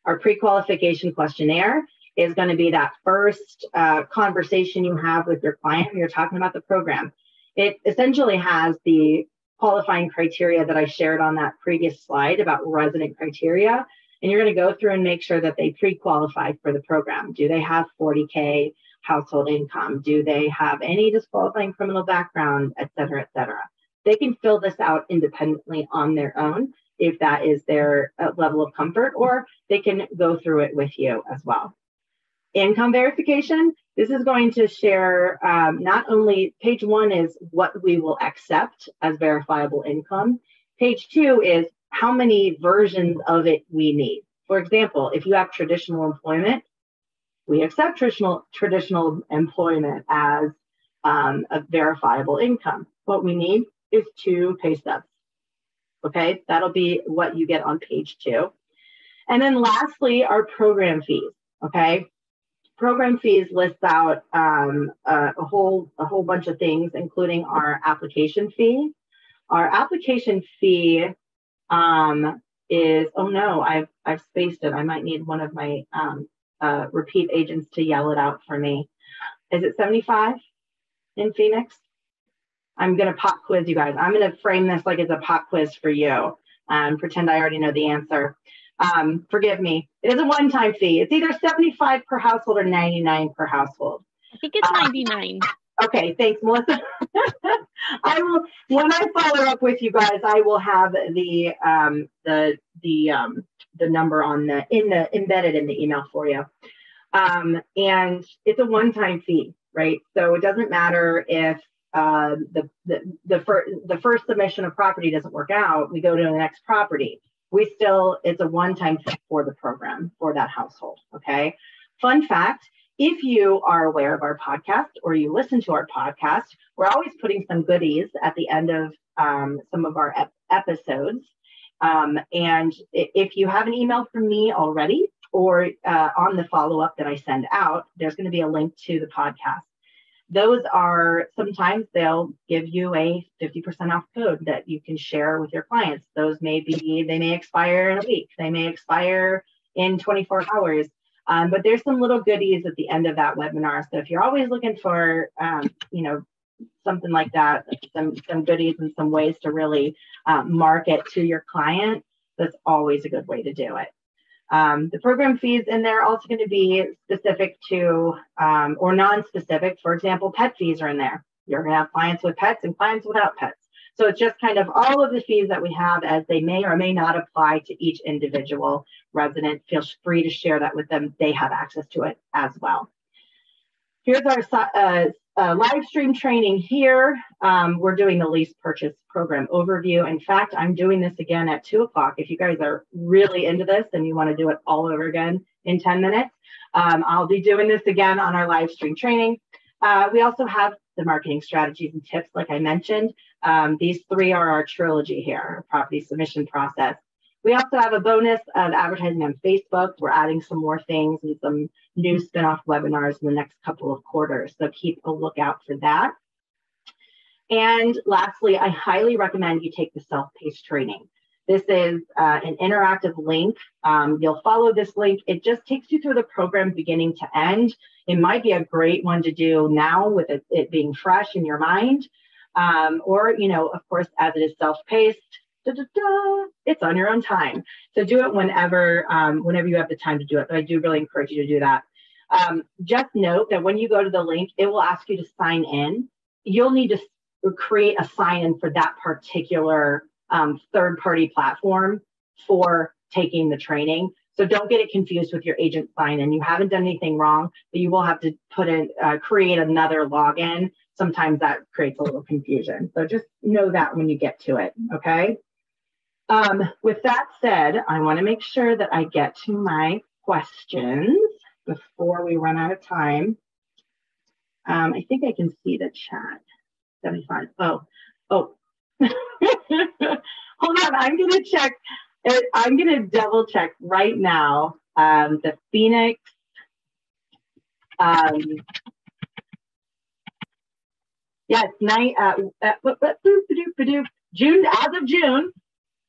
Our pre-qualification questionnaire is going to be that first conversation you have with your client when you're talking about the program. It essentially has the qualifying criteria that I shared on that previous slide about resident criteria. And you're going to go through and make sure that they pre-qualify for the program. Do they have 40K household income? Do they have any disqualifying criminal background, et cetera, et cetera? They can fill this out independently on their own if that is their level of comfort, or they can go through it with you as well. Income verification. This is going to share not only page 1 is what we will accept as verifiable income. Page 2 is how many versions of it we need. For example, if you have traditional employment, we accept traditional employment as a verifiable income. What we need is 2 pay stubs. Okay, that'll be what you get on page 2. And then lastly, our program fees. Okay, program fees lists out a whole bunch of things, including our application fee. Our application fee is, oh no, I've spaced it. I might need one of my repeat agents to yell it out for me. Is it 75 in Phoenix? I'm going to pop quiz you guys. I'm going to frame this like it's a pop quiz for you. Pretend I already know the answer. Forgive me. It is a one-time fee. It's either 75 per household or 99 per household. I think it's 99. Okay, thanks, Melissa. I will, when I follow up with you guys, I will have the number on the embedded in the email for you. And it's a one-time fee, right? So it doesn't matter if the first submission of property doesn't work out, we go to the next property. It's a one-time fee for the program for that household. Okay. Fun fact. If you are aware of our podcast or you listen to our podcast, we're always putting some goodies at the end of some of our episodes. And if you have an email from me already or on the follow-up that I send out, there's going to be a link to the podcast. Those are, sometimes they'll give you a 50% off code that you can share with your clients. Those they may expire in a week. They may expire in 24 hours. But there's some little goodies at the end of that webinar. So if you're always looking for, something like that, some goodies and some ways to really market to your client, that's always a good way to do it. The program fees in there are also going to be specific to or non-specific. For example, pet fees are in there. You're going to have clients with pets and clients without pets. So it's just kind of all of the fees that we have as they may or may not apply to each individual resident. Feel free to share that with them. They have access to it as well. Here's our live stream training here. We're doing the lease purchase program overview. In fact, I'm doing this again at 2 o'clock. If you guys are really into this and you want to do it all over again in 10 minutes, I'll be doing this again on our live stream training. We also have the marketing strategies and tips, like I mentioned. These 3 are our trilogy here, our property submission process. We also have a bonus of advertising on Facebook. We're adding some more things and some new spin-off webinars in the next couple of quarters. So keep a lookout for that. And lastly, I highly recommend you take the self-paced training. This is an interactive link. You'll follow this link. It just takes you through the program beginning to end. It might be a great one to do now with it being fresh in your mind. Or, of course, as it is self-paced, it's on your own time. So do it whenever you have the time to do it. But I do really encourage you to do that. Just note that when you go to the link, it will ask you to sign in. You'll need to create a sign-in for that particular third-party platform for taking the training. So don't get it confused with your agent sign-in. You haven't done anything wrong, but you will have to put in, create another login. Sometimes that creates a little confusion. So just know that when you get to it, okay? With that said, I want to make sure that I get to my questions before we run out of time. I think I can see the chat. 75. Oh. Hold on. I'm going to check. I'm going to double check right now. The Phoenix. Yes, June, as of June,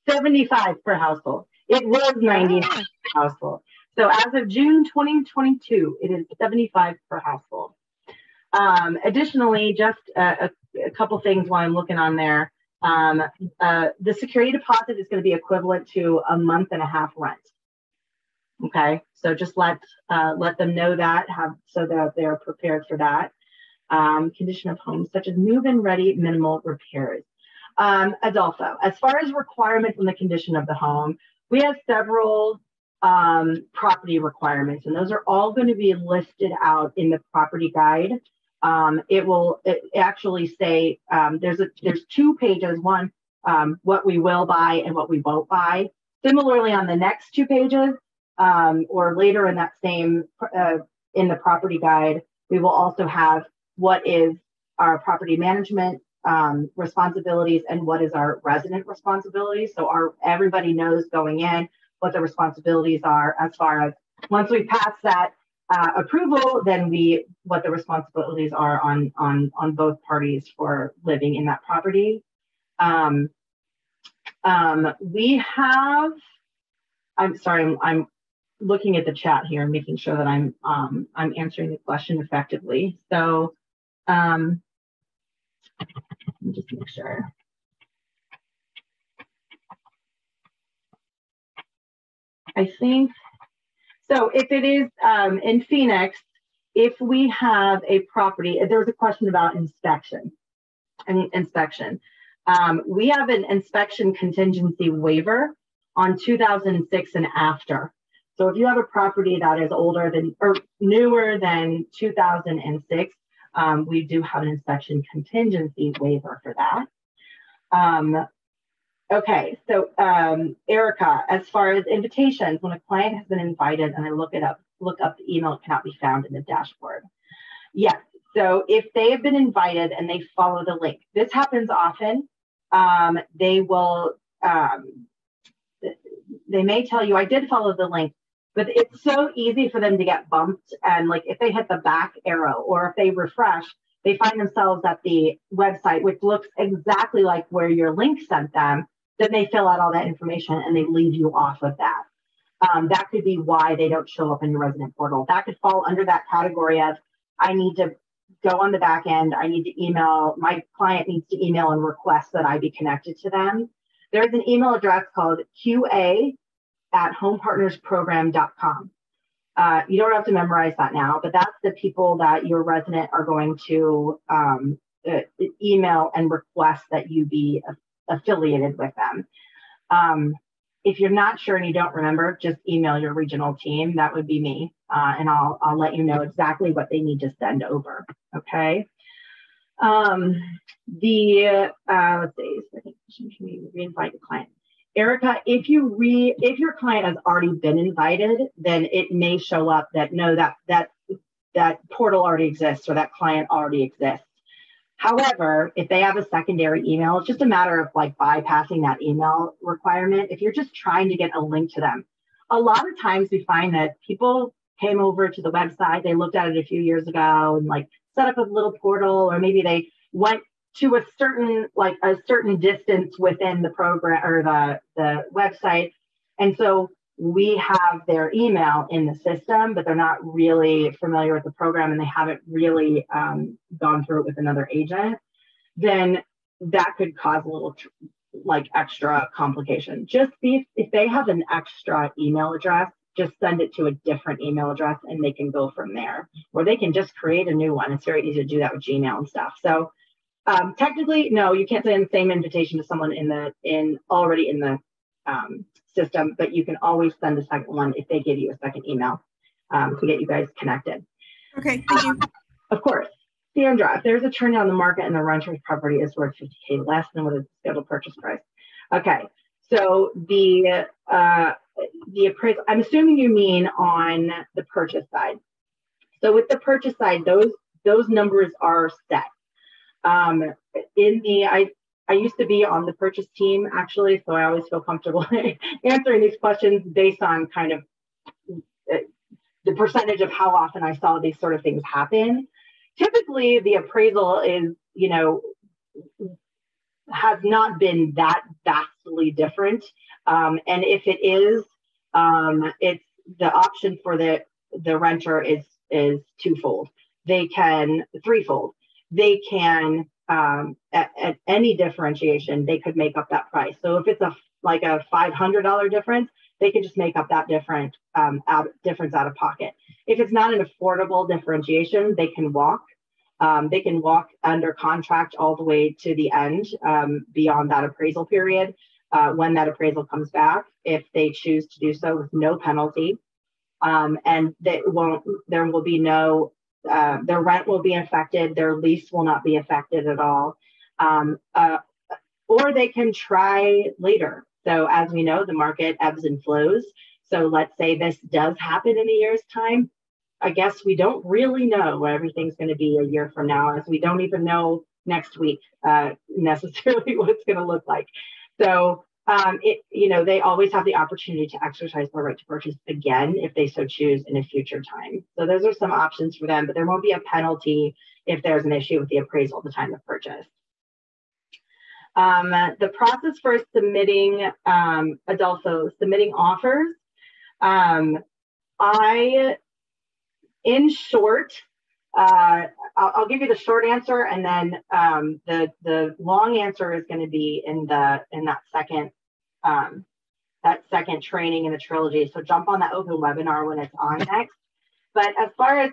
75 per household. It was 90 per household. So as of June 2022, it is 75 per household. Additionally, just a couple things while I'm looking on there. The security deposit is going to be equivalent to a month and a half rent. Okay, so just let them know that, so that they're prepared for that. Condition of homes such as move-in ready, minimal repairs. Adolfo, as far as requirements on the condition of the home, we have several property requirements, and those are all going to be listed out in the property guide. It actually say there's 2 pages, one what we will buy and what we won't buy. Similarly, on the next 2 pages, or later in that same in the property guide, we will also have what is our property management responsibilities and what is our resident responsibilities. So everybody knows going in what the responsibilities are, as far as once we pass that approval, then what the responsibilities are on both parties for living in that property. We have, I'm sorry, I'm looking at the chat here and making sure that I'm answering the question effectively. So let me just make sure. I think, so if it is in Phoenix, if we have a property, there was a question about inspection. We have an inspection contingency waiver on 2006 and after. So if you have a property that is older than or newer than 2006, we do have an inspection contingency waiver for that. Okay, so Erica, as far as invitations, when a client has been invited and I look up the email, it cannot be found in the dashboard. Yes, so if they have been invited and they follow the link, this happens often. They will, they may tell you, I did follow the link, but it's so easy for them to get bumped. And like if they hit the back arrow or if they refresh, they find themselves at the website, which looks exactly like where your link sent them. Then they fill out all that information and they leave you off of that. That could be why they don't show up in your resident portal. That could fall under that category of, I need to go on the back end. I need to email, my client needs to email and request that I be connected to them. There's an email address called qa@homepartnersprogram.com. You don't have to memorize that now, but that's the people that your resident are going to email and request that you be affiliated with them. If you're not sure and you don't remember, just email your regional team. That would be me, and I'll let you know exactly what they need to send over. Okay. Let's see. Can we re-invite the client? Erica, if your client has already been invited, then it may show up that no, that portal already exists or that client already exists. However, if they have a secondary email, it's just a matter of like bypassing that email requirement. If you're just trying to get a link to them, a lot of times we find that people came over to the website, they looked at it a few years ago and like set up a little portal, or maybe they went to a certain distance within the program or the website. And so we have their email in the system, but they're not really familiar with the program and they haven't really gone through it with another agent. Then that could cause a little extra complication. Just see if they have an extra email address, just send it to a different email address and they can go from there, or they can just create a new one. It's very easy to do that with Gmail and stuff. So technically, no, you can't send the same invitation to someone already in the system, but you can always send a second one if they give you a second email to get you guys connected. Okay, thank you. Of course. Sandra, if there's a turn on the market and the renter's property is worth $50K less than what is the scheduled purchase price. Okay, so the appraisal, I'm assuming you mean on the purchase side. So with the purchase side, those numbers are set. I used to be on the purchase team actually, so I always feel comfortable answering these questions based on kind of the percentage of how often I saw these sort of things happen. Typically, the appraisal is, has not been that vastly different. And if it is, it's the option for the renter is twofold. Threefold. They can, at any differentiation, they could make up that price. So if it's like a $500 difference, they can just make up that difference out of pocket. If it's not an affordable differentiation, they can walk. They can walk under contract all the way to the end beyond that appraisal period when that appraisal comes back, if they choose to do so with no penalty. And there will be no, their rent will be affected, their lease will not be affected at all. Or they can try later. So as we know, the market ebbs and flows. So let's say this does happen in a year's time. I guess we don't really know what everything's going to be a year from now, as we don't even know next week necessarily what it's going to look like. So, they always have the opportunity to exercise their right to purchase again if they so choose in a future time. So those are some options for them, but there won't be a penalty if there's an issue with the appraisal at the time of purchase. The process for submitting, Adolfo, submitting offers, in short, I'll give you the short answer, and then the long answer is going to be in that second training in the trilogy. So jump on that open webinar when it's on next. But as far as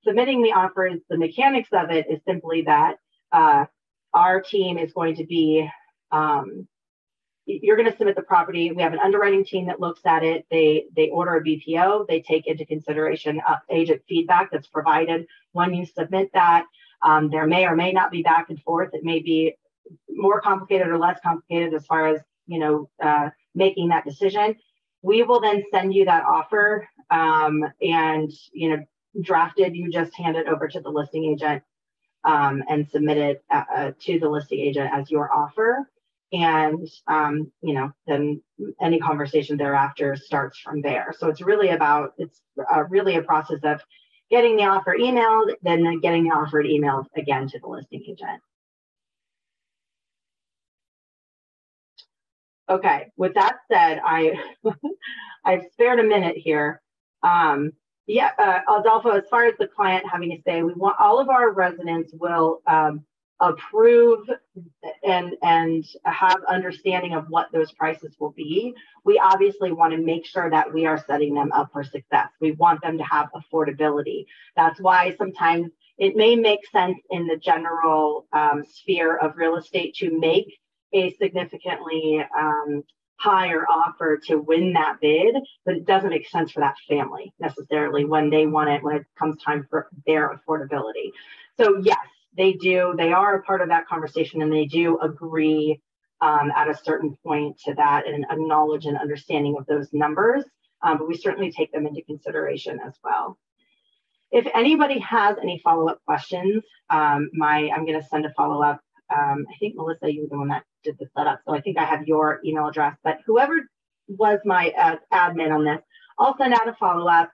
submitting the offers, the mechanics of it is simply that our team is going to be, you're going to submit the property. We have an underwriting team that looks at it. They order a BPO. They take into consideration agent feedback that's provided when you submit that. There may or may not be back and forth. It may be more complicated or less complicated as far as, making that decision. We will then send you that offer and, drafted, you just hand it over to the listing agent and submit it to the listing agent as your offer. And, then any conversation thereafter starts from there. So it's really really a process of getting the offer emailed, then getting the offer emailed again to the listing agent. Okay, with that said, I've spared a minute here. Adolfo, as far as the client having a say, we want all of our residents will approve and have understanding of what those prices will be. We obviously want to make sure that we are setting them up for success. We want them to have affordability. That's why sometimes it may make sense in the general sphere of real estate to make a significantly higher offer to win that bid, but it doesn't make sense for that family necessarily when they want it, when it comes time for their affordability. So yes, they are a part of that conversation, and they do agree at a certain point to that and acknowledge and understanding of those numbers, but we certainly take them into consideration as well. If anybody has any follow-up questions, I'm going to send a follow-up. I think, Melissa, you were the one that did the setup, so I think I have your email address, but whoever was my admin on this, I'll send out a follow-up,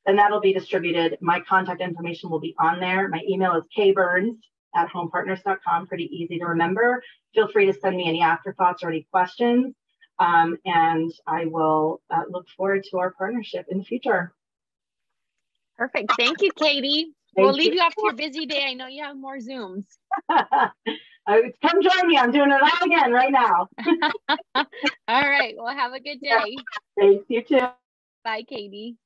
and that'll be distributed. My contact information will be on there. My email is kburns@homepartners.com, pretty easy to remember. Feel free to send me any afterthoughts or any questions, and I will look forward to our partnership in the future. Perfect. Thank you, Katie. We'll leave you off to your busy day. I know you have more Zooms. Come join me. I'm doing it all again right now. All right. Well, have a good day. Thanks. You too. Bye, Katie.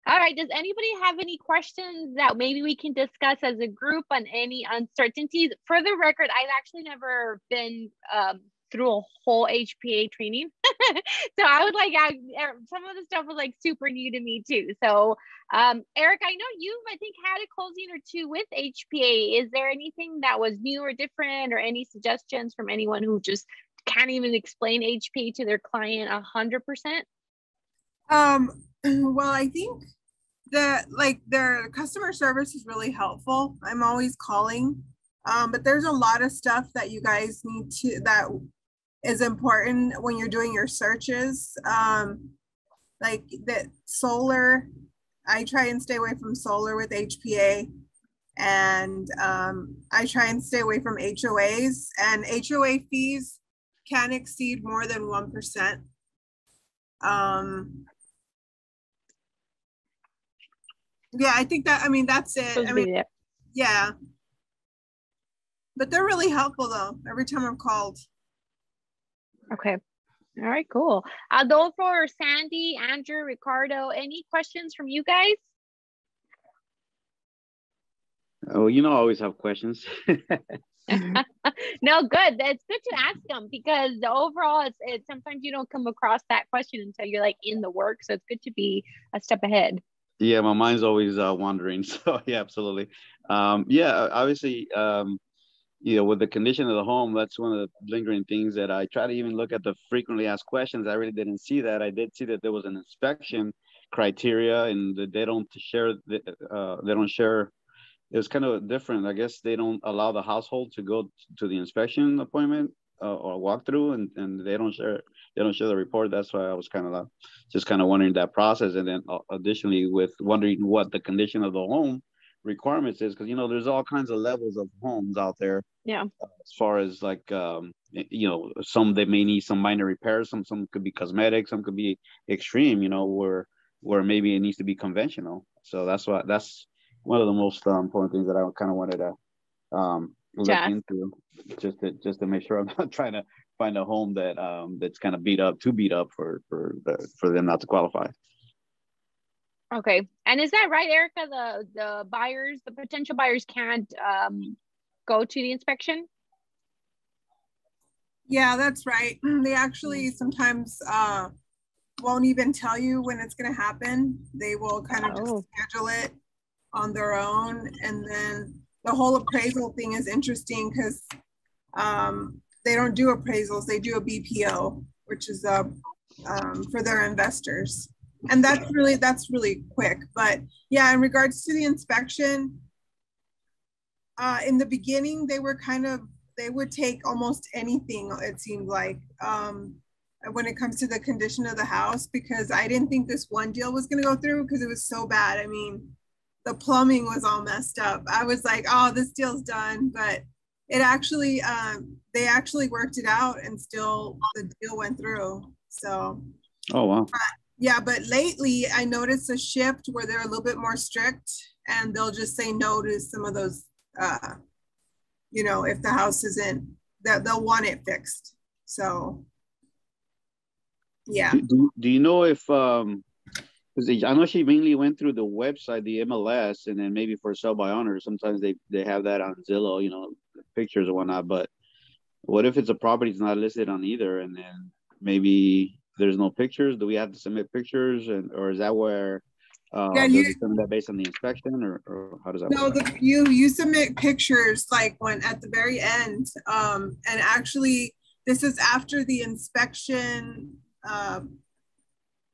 All right. Does anybody have any questions that maybe we can discuss as a group on any uncertainties? For the record, I've actually never been through a whole HPA training. So I would like, some of the stuff was like super new to me too. So Eric, I know you've, I think, had a closing or two with HPA. Is there anything that was new or different, or any suggestions from anyone who just can't even explain HPA to their client 100%? Well, I think that like their customer service is really helpful. I'm always calling. But there's a lot of stuff that you guys need to, that is important when you're doing your searches. Like that solar, I try and stay away from solar with HPA, and I try and stay away from HOAs, and HOA fees can exceed more than 1%. Yeah, I think that, I mean, that's it. I mean, yeah. But they're really helpful though, every time I'm called. Okay. All right, cool. I'll go for Sandy, Andrew, Ricardo. Any questions from you guys? Oh, you know, I always have questions. No, good. That's good to ask them, because the overall, it's sometimes you don't come across that question until you're like in the work. So it's good to be a step ahead. Yeah, my mind's always wandering. So yeah, absolutely. Yeah, obviously, you know, with the condition of the home, that's one of the lingering things that I try to even look at the frequently asked questions. I really didn't see that. I did see that there was an inspection criteria, and that they don't share. They don't share. It was kind of different. I guess they don't allow the household to go to the inspection appointment or walkthrough, and they don't share. They don't share the report. That's why I was kind of just kind of wondering that process, and then additionally with wondering what the condition of the home requirements is, because you know there's all kinds of levels of homes out there. Yeah. As far as like you know, some they may need some minor repairs, some could be cosmetic, some could be extreme, you know, where maybe it needs to be conventional. So that's one of the most important things that I kind of wanted to look into, just to make sure I'm not trying to find a home that that's kind of beat up for them not to qualify. Okay. And is that right, Erica? The buyers, the potential buyers can't go to the inspection? Yeah, that's right. They actually sometimes won't even tell you when it's going to happen. They will kind of just schedule it on their own. And then the whole appraisal thing is interesting because they don't do appraisals. They do a BPO, which is for their investors. And that's really quick. But yeah, in regards to the inspection, in the beginning, they would take almost anything, it seemed like, when it comes to the condition of the house, because I didn't think this one deal was going to go through because it was so bad. I mean, the plumbing was all messed up. I was like, oh, this deal's done. But it actually, they actually worked it out, and still the deal went through. So. Oh, wow. Yeah, but lately I noticed a shift where they're a little bit more strict, and they'll just say no to some of those, you know, if the house isn't, that they'll want it fixed. So, yeah. Do you know if, because I know she mainly went through the website, the MLS, and then maybe for sell by owner, sometimes they have that on Zillow, you know, pictures or whatnot. But what if it's a property that's not listed on either, and then maybe there's no pictures? Do we have to submit pictures, or is that where you submit that based on the inspection, or how does that work? No, you submit pictures like when at the very end, and actually this is after the inspection,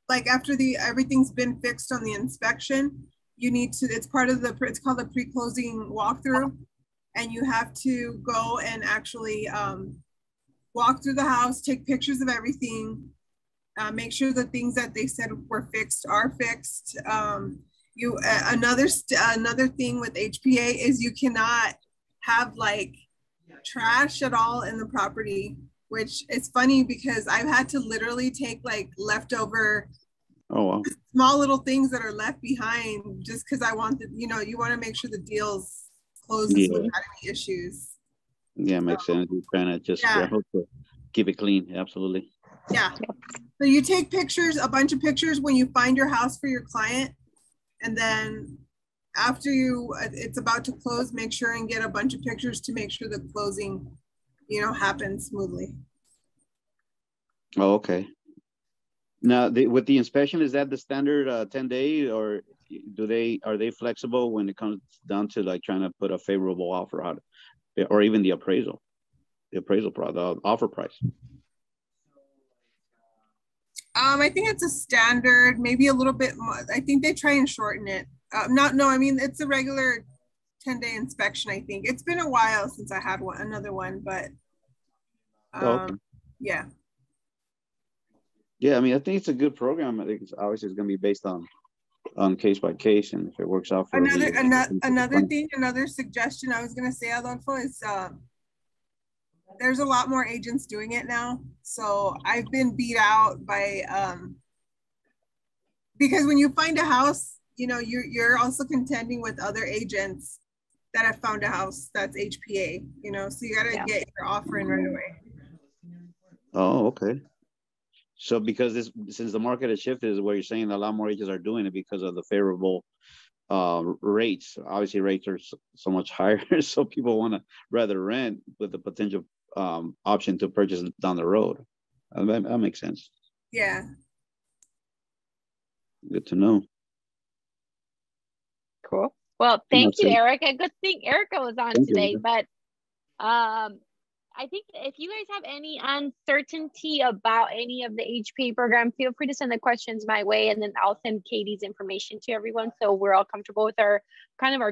like after everything's been fixed on the inspection. You need to, it's part of it's called a pre-closing walkthrough, and you have to go and actually walk through the house, take pictures of everything. Make sure the things that they said were fixed are fixed. Another thing with HPA is you cannot have like trash at all in the property, which is funny because I've had to literally take like leftover small little things that are left behind just because I want you want to make sure the deal's closes without any issues. Yeah, makes sense. You're trying to just hope to keep it clean. Absolutely. Yeah. So you take pictures, a bunch of pictures when you find your house for your client. And then after it's about to close, make sure and get a bunch of pictures to make sure the closing, happens smoothly. Oh, okay. Now, with the inspection, is that the standard 10-day, or are they flexible when it comes down to like trying to put a favorable offer out, or even the appraisal product, the offer price? I think it's a standard, maybe a little bit more. I think they try and shorten it. I mean, it's a regular 10-day inspection, I think. It's been a while since I had another one, but Okay. Yeah. Yeah, I mean, I think it's a good program. I think it's obviously going to be based on case by case, and if it works out for another suggestion I was going to say, Adolfo, is there's a lot more agents doing it now. So I've been beat out by because when you find a house, you know, you're also contending with other agents that have found a house that's HPA, you know, so you got to get your offer in right away. Oh, okay. So because since the market has shifted, is what you're saying, a lot more agents are doing it because of the favorable rates. Obviously, rates are so much higher, so people want to rather rent with the potential option to purchase down the road. That makes sense. Yeah. Good to know. Cool. Well, thank you, Erica. Good thing Erica was on today, but I think if you guys have any uncertainty about any of the HPA program, feel free to send the questions my way, and then I'll send Katie's information to everyone so we're all comfortable with our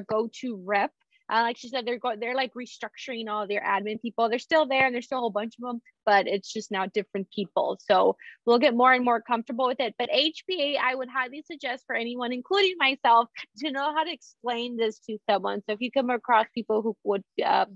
go-to rep. Like she said, they're like restructuring all their admin people. They're still there, and there's still a whole bunch of them, but it's just now different people. So we'll get more and more comfortable with it. But HPA, I would highly suggest for anyone, including myself, to know how to explain this to someone. So if you come across people who would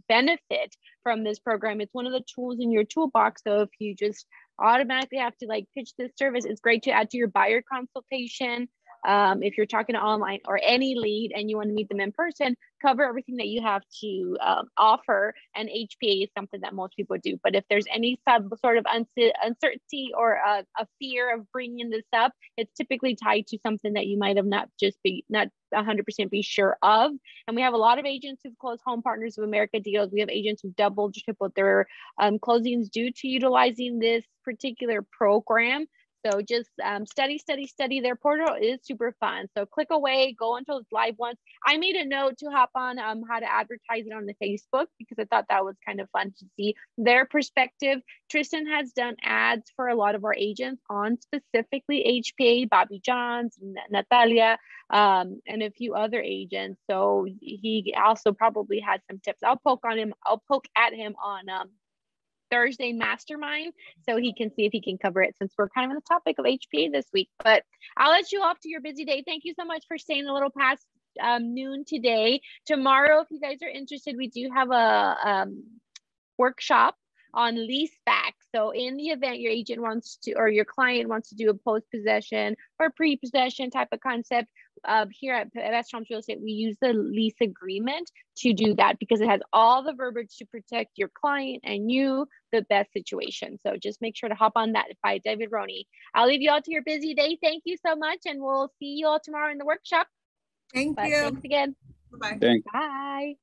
benefit from this program, it's one of the tools in your toolbox. So if you just automatically have to like pitch this service, it's great to add to your buyer consultation. If you're talking to online or any lead and you want to meet them in person, cover everything that you have to offer. And HPA is something that most people do. But if there's any sort of uncertainty or a fear of bringing this up, it's typically tied to something that you might have not 100% be sure of. And we have a lot of agents who've closed Home Partners of America deals. We have agents who've doubled, tripled their closings due to utilizing this particular program. So just study. Their portal is super fun. So click away, go into those live ones. I made a note to hop on how to advertise it on the Facebook because I thought that was kind of fun to see their perspective. Tristan has done ads for a lot of our agents on specifically HPA, Bobby Johns, Natalia, and a few other agents. So he also probably has some tips. I'll poke at him on Thursday Mastermind so he can see if he can cover it since we're kind of on the topic of HPA this week. But I'll let you off to your busy day. Thank you so much for staying a little past noon today. Tomorrow, if you guys are interested, we do have a workshop on lease back. So in the event your agent wants to, or your client wants to do a post-possession or pre-possession type of concept, here at Best Homes Real Estate, we use the lease agreement to do that because it has all the verbiage to protect your client and you the best situation. So just make sure to hop on that by David Roney. I'll leave you all to your busy day. Thank you so much, and we'll see you all tomorrow in the workshop. Thank you. Thanks again. Bye-bye. Thanks. Bye.